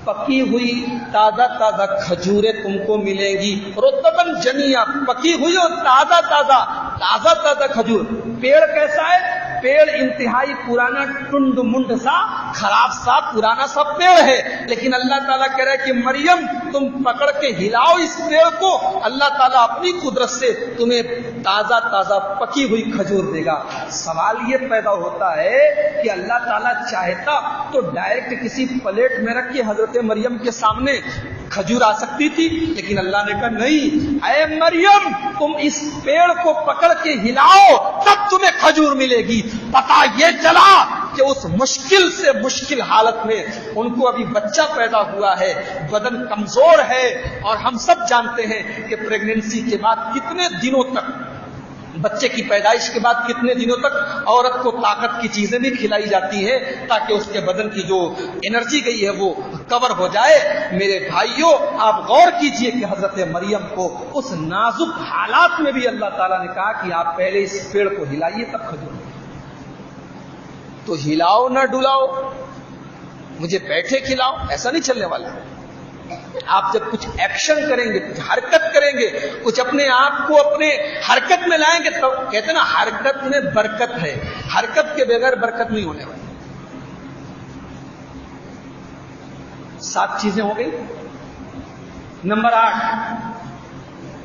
A: پکی ہوئی تازہ تازہ کھجوریں تم کو ملیں گی۔ رطباً جنیا، پکی ہوئی اور تازہ تازہ کھجور۔ پیڑ کیسا ہے؟ پیڑ انتہائی پرانا ٹنڈ منڈ سا خراب سا پرانا سا پیڑ ہے، لیکن اللہ تعالیٰ کہہ رہا ہے کہ مریم تم پکڑ کے ہلاؤ اس پیڑ کو، اللہ تعالیٰ اپنی قدرت سے تمہیں تازہ پکی ہوئی کھجور دے گا۔ سوال یہ پیدا ہوتا ہے کہ اللہ تعالیٰ چاہتا تو ڈائریکٹ کسی پلیٹ میں رکھ کے حضرت مریم کے سامنے کھجور آ سکتی تھی، لیکن اللہ نے کہا نہیں، اے مریم تم اس پیڑ کو پکڑ کے ہلاؤ تب تمہیں کھجور ملے گی۔ پتا یہ چلا کہ اس مشکل سے مشکل حالت میں ان کو ابھی بچہ پیدا ہوا ہے، بدن کمزور ہے، اور ہم سب جانتے ہیں کہ پریگننسی کے بعد کتنے دنوں تک، بچے کی پیدائش کے بعد کتنے دنوں تک عورت کو طاقت کی چیزیں بھی کھلائی جاتی ہیں تاکہ اس کے بدن کی جو انرجی گئی ہے وہ کور ہو جائے۔ میرے بھائیوں آپ غور کیجئے کہ حضرت مریم کو اس نازک حالات میں بھی اللہ تعالیٰ نے کہا کہ آپ پہلے اس پیڑ کو ہلائیے تب کھجور۔ تو ہلاؤ نہ ڈلاؤ، مجھے بیٹھے کھلاؤ، ایسا نہیں چلنے والا۔ آپ جب کچھ ایکشن کریں گے، کچھ حرکت کریں گے، کچھ اپنے آپ کو اپنے حرکت میں لائیں گے، تو کہتے ہیں نا حرکت میں برکت ہے، حرکت کے بغیر برکت نہیں ہونے والی۔ 7 چیزیں ہو گئی۔ نمبر 8،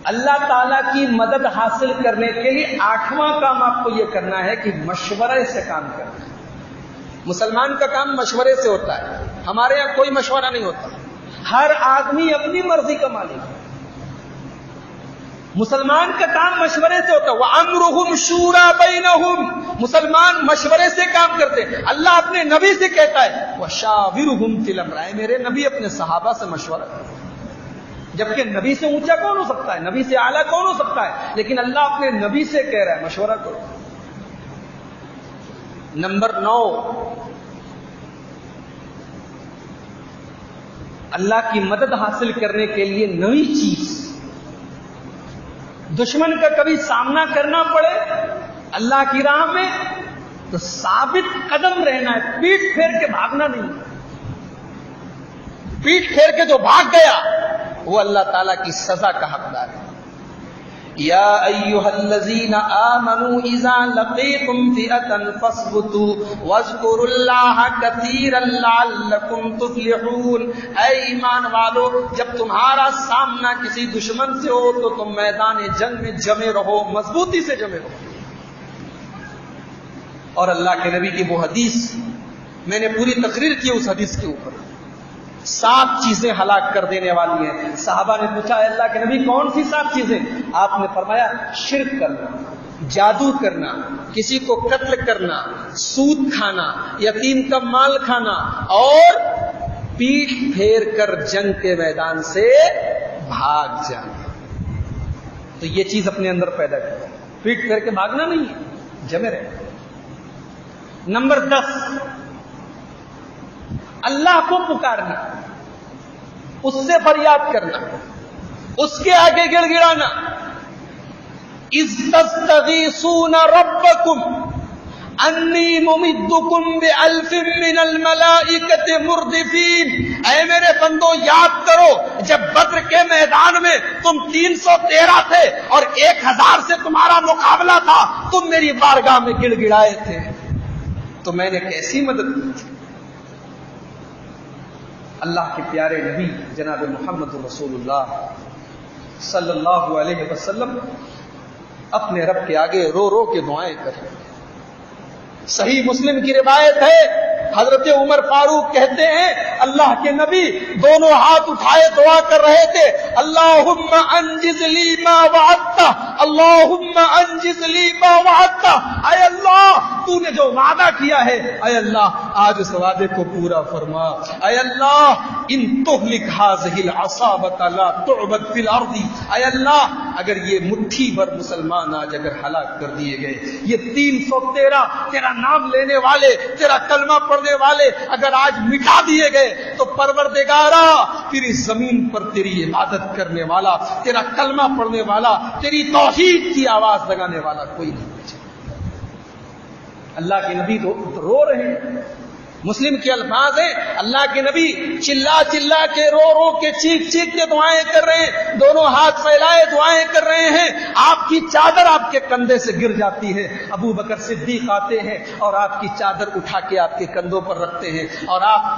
A: اللہ تعالیٰ کی مدد حاصل کرنے کے لیے 8واں کام آپ کو یہ کرنا ہے کہ مشورے سے کام کرنا ہے۔ مسلمان کا کام مشورے سے ہوتا ہے، ہمارے یہاں کوئی مشورہ نہیں ہوتا، ہر آدمی اپنی مرضی کا مالک ہے۔ مسلمان کا کام مشورے سے ہوتا ہے، وَأَمْرُهُمْ شُورَى بَيْنَهُمْ، مسلمان مشورے سے کام کرتے ہیں۔ اللہ اپنے نبی سے کہتا ہے وَشَاوِرْهُمْ فِي الْأَمْرِ، میرے نبی اپنے صحابہ سے مشورہ کرتے ہیں، جبکہ نبی سے اونچا کون ہو سکتا ہے، نبی سے اعلیٰ کون ہو سکتا ہے، لیکن اللہ اپنے نبی سے کہہ رہا ہے مشورہ کرو۔ نمبر 9، اللہ کی مدد حاصل کرنے کے لیے نئی چیز، دشمن کا کبھی سامنا کرنا پڑے اللہ کی راہ میں تو ثابت قدم رہنا ہے، پیٹ پھیر کے بھاگنا نہیں۔ پیٹ پھیر کے جو بھاگ گیا وہ اللہ تعالیٰ کی سزا کا حقدار ہے۔ یا ایھا الذین آمنوا اذا لقیتم فئۃ فاثبتوا واذکروا اللہ کثیرا لعلکم تفلحون، اے ایمان والو جب تمہارا سامنا کسی دشمن سے ہو تو تم میدان جنگ میں جمے رہو، مضبوطی سے جمے رہو۔ اور اللہ کے نبی کی وہ حدیث، میں نے پوری تقریر کی اس حدیث کے اوپر، 7 چیزیں ہلاک کر دینے والی ہیں۔ صحابہ نے پوچھا ہے اللہ کے نبی کون سی 7 چیزیں؟ آپ نے فرمایا شرک کرنا، جادو کرنا، کسی کو قتل کرنا، سود کھانا، یتیم کا مال کھانا، اور پیٹھ پھیر کر جنگ کے میدان سے بھاگ جانا۔ تو یہ چیز اپنے اندر پیدا کرو، پیٹھ پھیر کے بھاگنا نہیں ہے، جمے رہے۔ نمبر 10، اللہ کو پکارنا، اس سے فریاد کرنا، اس کے آگے گڑ گڑانا۔ اذ تستغیثون ربکم انی ممدکم بألف من الملائکۃ مردفین، اے میرے بندو یاد کرو جب بدر کے میدان میں تم 313 تھے اور 1000 سے تمہارا مقابلہ تھا، تم میری بارگاہ میں گڑ گڑائے تھے تو میں نے کیسی مدد کی تھی۔ اللہ کے پیارے نبی جناب محمد رسول اللہ صلی اللہ علیہ وسلم اپنے رب کے آگے رو رو کے دعائیں کر رہے ہیں۔ صحیح مسلم کی روایت ہے، حضرت عمر فاروق کہتے ہیں اللہ کے نبی دونوں ہاتھ اٹھائے دعا کر رہے تھے، اللہم انجز لی ما وعدتا، اللہم انجز لی ما وعدتا، اے اللہ تو نے جو وعدہ کیا ہے اے اللہ آج اس وعدے کو پورا فرما، اے اللہ ان تہلک ھذہ العصابۃ لا تعبد فی الارض، اے اللہ اگر یہ مٹھی بھر مسلمان آج اگر ہلاک کر دیے گئے، یہ 313 تیرا نام لینے والے، تیرا کلمہ پڑھنے والے اگر آج مٹا دیے گئے تو پروردگارا پھر اس زمین پر تیری عبادت کرنے والا، تیرا کلمہ پڑھنے والا، تیری توحید کی آواز لگانے والا کوئی نہیں بچے۔ اللہ کے نبی تو رو رہے ہیں، مسلم کے الفاظ ہیں، اللہ کے نبی چلا چلا کے رو رو کے چیخ چیخ کے دعائیں کر رہے ہیں، دونوں ہاتھ پھیلائے دعائیں کر رہے ہیں، آپ کی چادر آپ کے کندھے سے گر جاتی ہے، ابو بکر صدیق آتے ہیں اور آپ کی چادر اٹھا کے آپ کے کندھوں پر رکھتے ہیں اور آپ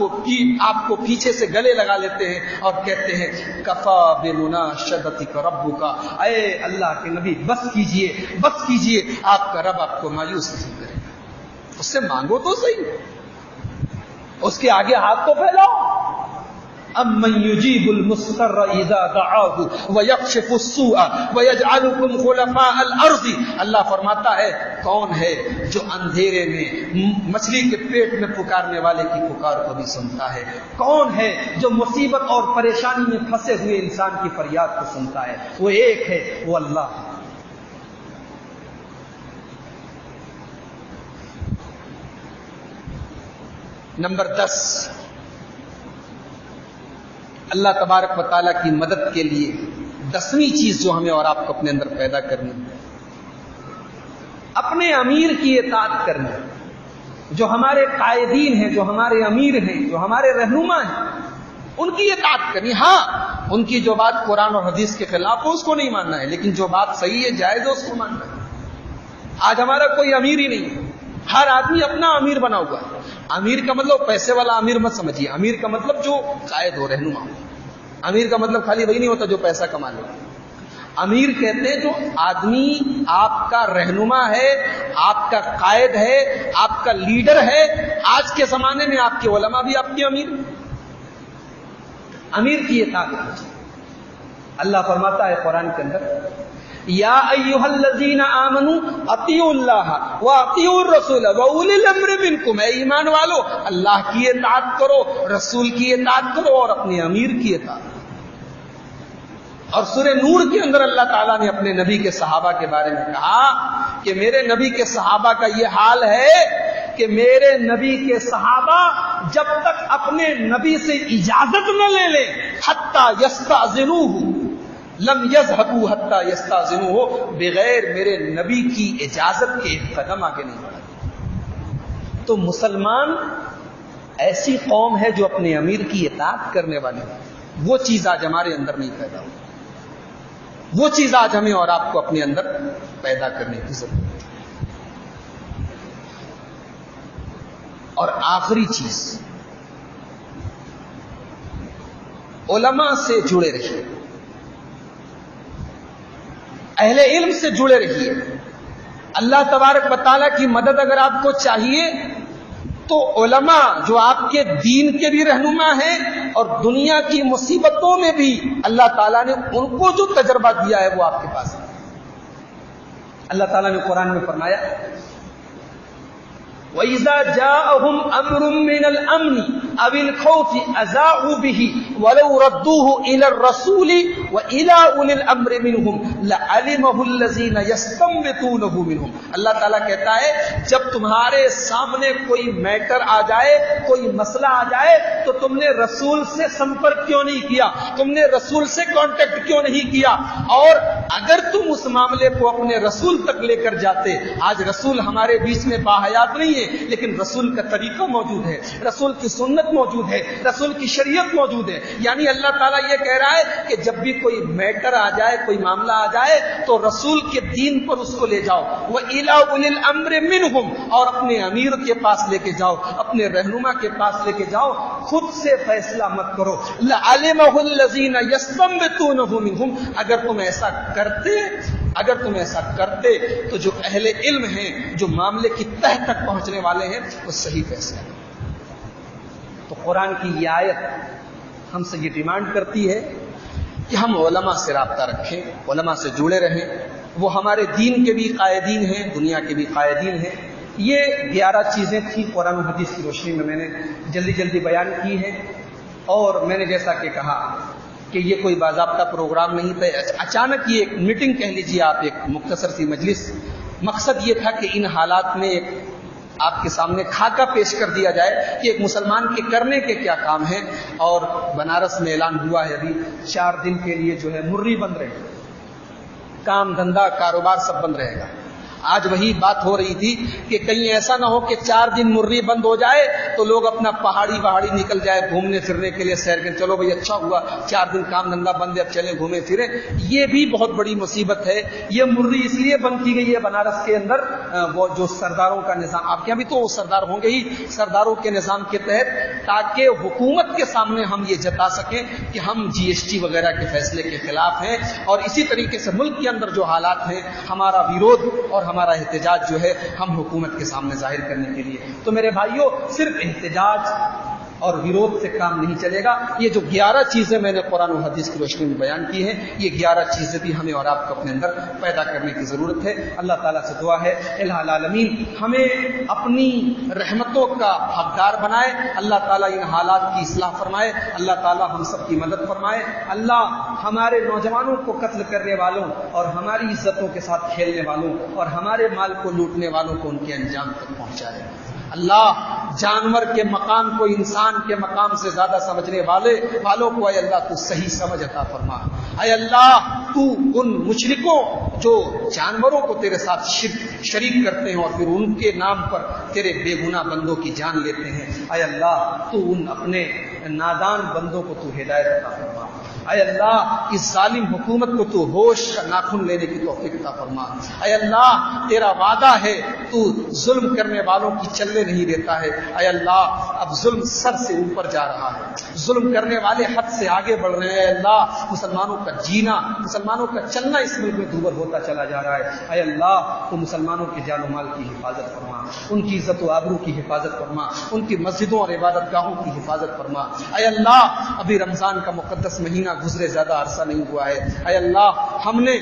A: کو پیچھے سے گلے لگا لیتے ہیں اور کہتے ہیں کفا بمناشدتک ربک، اے اللہ کے نبی بس کیجئے، آپ کا رب آپ کو مایوس نہیں کرے گا، اس سے مانگو تو صحیح، اس کے آگے ہاتھ کو پھیلاؤ۔ امن یجیب المضطر اذا دعاہ ویکشف السوء ویجعلکم خلفاء الارض، اللہ فرماتا ہے کون ہے جو اندھیرے میں مچھلی کے پیٹ میں پکارنے والے کی پکار کو بھی سنتا ہے، کون ہے جو مصیبت اور پریشانی میں پھنسے ہوئے انسان کی فریاد کو سنتا ہے، وہ ایک ہے، وہ اللہ۔ نمبر 10، اللہ تبارک و تعالیٰ کی مدد کے لیے 10ویں چیز جو ہمیں اور آپ کو اپنے اندر پیدا کرنی ہے، اپنے امیر کی اطاعت کرنا، جو ہمارے قائدین ہیں، جو ہمارے امیر ہیں، جو ہمارے رہنما ہیں، ان کی اطاعت کرنی۔ ہاں ان کی جو بات قرآن اور حدیث کے خلاف ہو اس کو نہیں ماننا ہے، لیکن جو بات صحیح ہے جائز ہے اس کو ماننا ہے۔ آج ہمارا کوئی امیر ہی نہیں ہے، ہر آدمی اپنا امیر بنا ہوا ہے۔ امیر کا مطلب پیسے والا امیر مت سمجھیے، امیر کا مطلب جو قائد ہو، رہنما ہو۔ امیر کا مطلب خالی وہی نہیں ہوتا جو پیسہ کما لے، امیر کہتے ہیں جو آدمی آپ کا رہنما ہے، آپ کا قائد ہے، آپ کا لیڈر ہے۔ آج کے زمانے میں آپ کے علماء بھی آپ کے امیر، امیر کی اطاعت۔ اللہ فرماتا ہے قرآن کے اندر یا ایھا الذین آمنوا اطیعوا اللہ واطیعوا الرسول واولی الامر منکم، اے ایمان والو اللہ کی اطاعت کرو، رسول کی اطاعت کرو اور اپنے امیر کی اطاعت۔ اور سورہ نور کے اندر اللہ تعالیٰ نے اپنے نبی کے صحابہ کے بارے میں کہا کہ میرے نبی کے صحابہ کا یہ حال ہے کہ میرے نبی کے صحابہ جب تک اپنے نبی سے اجازت نہ لے لیں حتی یستأذنوہ لم یذهبوا حتی یستأذنوہ، بغیر میرے نبی کی اجازت کے ایک قدم آگے نہیں بڑھا۔ تو مسلمان ایسی قوم ہے جو اپنے امیر کی اطاعت کرنے والی ہے، وہ چیز آج ہمارے اندر نہیں پیدا ہوئی، وہ چیز آج ہمیں اور آپ کو اپنے اندر پیدا کرنے کی ضرورت ہے۔ اور آخری چیز، علماء سے جڑے رہیے، اہل علم سے جڑے رہیے۔ اللہ تبارک و تعالیٰ کی مدد اگر آپ کو چاہیے تو علماء جو آپ کے دین کے بھی رہنما ہیں اور دنیا کی مصیبتوں میں بھی اللہ تعالیٰ نے ان کو جو تجربہ دیا ہے وہ آپ کے پاس ہے۔ اللہ تعالیٰ نے قرآن میں فرمایا وَإِذَا جَاءَهُمْ أَمْرٌ مِّنَ الْأَمْنِ أَوِ الْخَوْفِ أَذَاعُوا بِهِ وَلَوْ رَدُّوهُ إِلَى الرَّسُولِ وَإِلَى أُولِي الْأَمْرِ مِنْهُمْ لَعَلِمَهُ الَّذِينَ يَسْتَنبِطُونَهُ مِنْهُمْ۔ اللہ تعالیٰ کہتا ہے جب تمہارے سامنے کوئی میٹر آ جائے، کوئی مسئلہ آ جائے تو تم نے رسول سے سمپرک کیوں نہیں کیا، تم نے رسول سے کانٹیکٹ کیوں نہیں کیا؟ اور اگر تم اس معاملے کو اپنے رسول تک لے کر جاتے، آج رسول ہمارے بیچ میں باحیات نہیں ہے لیکن رسول کا طریقہ موجود ہے، رسول کی سنت موجود ہے، رسول کی شریعت موجود ہے۔ یعنی اللہ تعالیٰ یہ کہہ رہا ہے کہ جب بھی کوئی میٹر آ جائے، کوئی معاملہ آ جائے تو رسول کے دین پر اس کو لے جاؤ، وَإِلَىٰ أُولِي الْأَمْرِ مِنْهُمْ، اور اپنے امیر کے پاس لے کے جاؤ، اپنے رہنما کے پاس لے کے جاؤ، خود سے فیصلہ مت کرو۔ لَعَلِمَهُ الَّذِينَ يَسْتَنبِطُونَهُ مِنْهُمْ، اگر تم ایسا کرتے اگر تم ایسا کرتے تو جو اہل علم ہیں، جو معاملے کی تہ تک پہنچنے والے ہیں، وہ صحیح فیصلہ کریں۔ تو قرآن کی یہ آیت ہم سے یہ ڈیمانڈ کرتی ہے کہ ہم علماء سے رابطہ رکھیں، علماء سے جڑے رہیں۔ وہ ہمارے دین کے بھی قائدین ہیں، دنیا کے بھی قائدین ہیں۔ یہ 11 چیزیں تھیں قرآن و حدیث کی روشنی میں نے جلدی بیان کی ہیں، اور میں نے جیسا کہ کہا کہ یہ کوئی باضابطہ پروگرام نہیں تھا، اچانک یہ ایک میٹنگ کہہ لیجیے آپ، ایک مختصر سی مجلس۔ مقصد یہ تھا کہ ان حالات میں ایک آپ کے سامنے خاکہ پیش کر دیا جائے کہ ایک مسلمان کے کرنے کے کیا کام ہیں۔ اور بنارس میں اعلان ہوا ہے ابھی 4 دن کے لیے جو ہے مرری بند رہے گا، کام دھندا کاروبار سب بند رہے گا۔ آج وہی بات ہو رہی تھی کہ کہیں ایسا نہ ہو کہ 4 دن مرری بند ہو جائے تو لوگ اپنا پہاڑی نکل جائے گھومنے پھرنے کے لیے، سیر کے چلو بھائی اچھا ہوا 4 دن کام دھندا بند ہے، اب چلیں گھومیں پھریں۔ یہ بھی بہت بڑی مصیبت ہے۔ یہ مرری اس لیے بند کی گئی ہے بنارس کے اندر، وہ جو سرداروں کا نظام، آپ کے یہاں بھی تو وہ سردار ہوں گے ہی، سرداروں کے نظام کے تحت، تاکہ حکومت کے سامنے ہم یہ جتا سکیں کہ ہم GST وغیرہ کے فیصلے کے خلاف ہیں، اور اسی طریقے سے ملک کے اندر جو حالات ہیں، ہمارا ویرودھ اور ہمارا احتجاج جو ہے ہم حکومت کے سامنے ظاہر کرنے کے لیے۔ تو میرے بھائیوں، صرف احتجاج اور ویرودھ سے کام نہیں چلے گا۔ یہ جو 11 چیزیں میں نے قرآن و حدیث کی روشنی میں بیان کی ہیں، یہ 11 چیزیں بھی ہمیں اور آپ کو اپنے اندر پیدا کرنے کی ضرورت ہے۔ اللہ تعالیٰ سے دعا ہے الہ العالمین ہمیں اپنی رحمتوں کا حقدار بنائے۔ اللہ تعالیٰ ان حالات کی اصلاح فرمائے۔ اللہ تعالیٰ ہم سب کی مدد فرمائے۔ اللہ ہمارے نوجوانوں کو قتل کرنے والوں اور ہماری عزتوں کے ساتھ کھیلنے والوں اور ہمارے مال کو لوٹنے والوں کو ان کے انجام تک پہنچائے۔ اللہ جانور کے مقام کو انسان کے مقام سے زیادہ سمجھنے والوں کو اے اللہ تو صحیح سمجھ عطا فرما۔ اے اللہ تو ان مشرکوں جو جانوروں کو تیرے ساتھ شریک کرتے ہیں اور پھر ان کے نام پر تیرے بے گناہ بندوں کی جان لیتے ہیں، اے اللہ تو ان اپنے نادان بندوں کو تو ہدایت عطا فرما۔ اے اللہ اس ظالم حکومت کو تو ہوش کا ناخن لینے کی توفیق عطا فرما۔ اے اللہ تیرا وعدہ ہے تو ظلم کرنے والوں کی چلنے نہیں دیتا ہے۔ اے اللہ اب ظلم سر سے اوپر جا رہا ہے، ظلم کرنے والے حد سے آگے بڑھ رہے ہیں۔ اے اللہ مسلمانوں کا جینا، مسلمانوں کا چلنا اس ملک میں دوبر ہوتا چلا جا رہا ہے۔ اے اللہ تو مسلمانوں کے جان و مال کی حفاظت فرما، ان کی عزت و آبرو کی حفاظت فرما، ان کی مسجدوں اور عبادت گاہوں کی حفاظت فرما۔ اے اللہ ابھی رمضان کا مقدس مہینہ گزرے زیادہ عرصہ نہیں ہوا ہے۔ اے اللہ ہم نے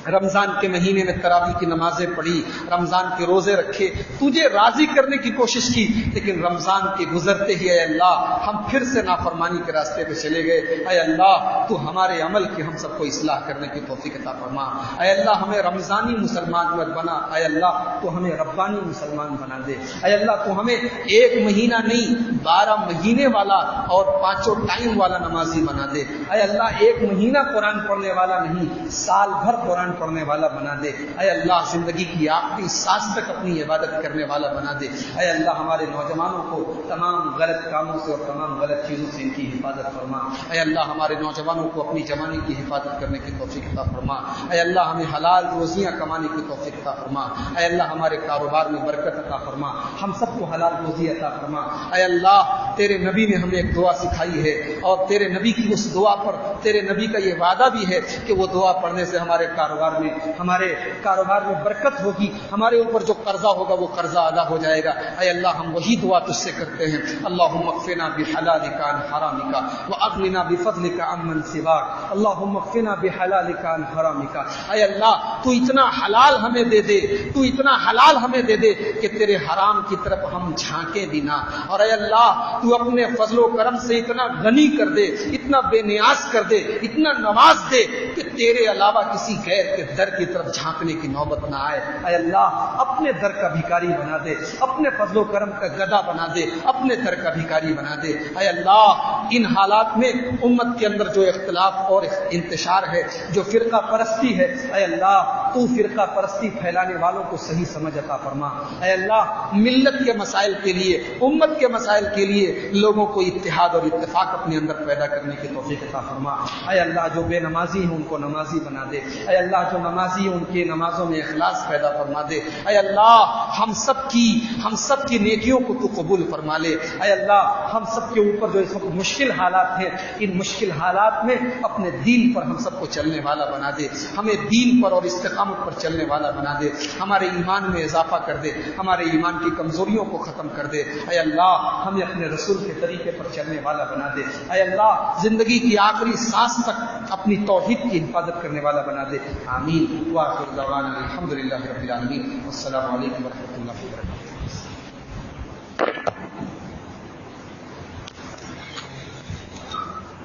A: رمضان کے مہینے میں تراویح کی نمازیں پڑھی، رمضان کے روزے رکھے، تجھے راضی کرنے کی کوشش کی، لیکن رمضان کے گزرتے ہی اے اللہ ہم پھر سے نافرمانی کے راستے پہ چلے گئے۔ اے اللہ تو ہمارے عمل کی ہم سب کو اصلاح کرنے کی توفیق عطا فرما۔ اے اللہ ہمیں رمضانی مسلمان مت بنا، اے اللہ تو ہمیں ربانی مسلمان بنا دے۔ اے اللہ تو ہمیں 1 مہینہ نہیں 12 مہینے والا اور 5 ٹائم والا نمازی بنا دے۔ اے اللہ 1 مہینہ قرآن پڑھنے والا نہیں، سال بھر قرآن پڑھنے والا بنا دے۔ اے اللہ زندگی کی آخری سانس تک اپنی عبادت کرنے والا بنا دے۔ اے اللہ ہمارے نوجوانوں کو تمام غلط کاموں سے اور تمام غلط چیزوں سے ان کی حفاظت فرما۔ اے اللہ ہمارے نوجوانوں کو اپنی جوانی کی حفاظت کرنے کی توفیق عطا فرما۔ اے اللہ ہمیں حلال روزیاں کمانے کی توفیق عطا فرما۔ اے اللہ ہمارے کاروبار میں برکت عطا فرما، ہم سب کو حلال روزی عطا فرما۔ اے اللہ تیرے نبی نے ہمیں ایک دعا سکھائی ہے، اور تیرے نبی کی اس دعا پر تیرے نبی کا یہ وعدہ بھی ہے کہ وہ دعا پڑھنے سے ہمارے کاروبار میں برکت ہوگی، ہمارے اوپر جو قرضہ ہوگا وہ قرضہ ادا ہو جائے گا۔ اے اللہ ہم وہی دعا تجھ سے کرتے ہیں، اللہم اکفنا بحلالک عن حرامک واغننا بفضلک عمن سواک، اللہم اکفنا بحلالک عن حرامک۔ اے اللہ تو اتنا حلال ہمیں دے دے، تو اتنا حلال ہمیں دے دے کہ تیرے حرام کی طرف ہم جھانکیں بھی نہ، اور اے اللہ تو اپنے فضل و کرم سے اتنا غنی کر دے، اتنا بے نیاز کر دے، اتنا نواز دے کہ تیرے علاوہ کسی غیر کے در کی طرف جھانکنے کی نوبت نہ آئے۔ اے اللہ اپنے در کا بھکاری بنا دے، اپنے فضل و کرم کا گدھا بنا دے، اپنے در کا بھکاری بنا دے۔ اے اللہ ان حالات میں امت کے اندر جو اختلاف اور انتشار ہے، جو فرقہ پرستی ہے، اے اللہ تو فرقہ پرستی پھیلانے والوں کو صحیح سمجھ عطا فرما۔ اے اللہ ملت کے مسائل کے لیے، امت کے مسائل کے لیے لوگوں کو اتحاد اور اتفاق اپنے اندر پیدا کرنے کی توفیق عطا فرما۔ اے اللہ جو بے نمازی ہیں ان کو نمازی بنا دے۔ اے اللہ جو نمازی ہیں ان کی نمازوں میں اخلاص پیدا فرما دے۔ اے اللہ ہم سب کی نیکیوں کو تو قبول فرما لے۔ اے اللہ ہم سب کے اوپر جو اس وقت مشکل حالات ہیں، ان مشکل حالات میں اپنے دین پر ہم سب کو چلنے والا بنا دے، ہمیں دین پر اور استقامت استقامت پر چلنے والا بنا دے، ہمارے ایمان میں اضافہ کر دے، ہمارے ایمان کی کمزوریوں کو ختم کر دے۔ اے اللہ ہمیں اپنے رسول کے طریقے پر چلنے والا بنا دے۔ اے اللہ زندگی کی آخری سانس تک اپنی توحید کی حفاظت کرنے والا بنا دے۔ آمین۔ وآخر دعوانا الحمدللہ رب العالمین، والسلام علیکم ورحمۃ اللہ وبرکاتہ۔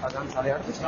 A: اذان 8:30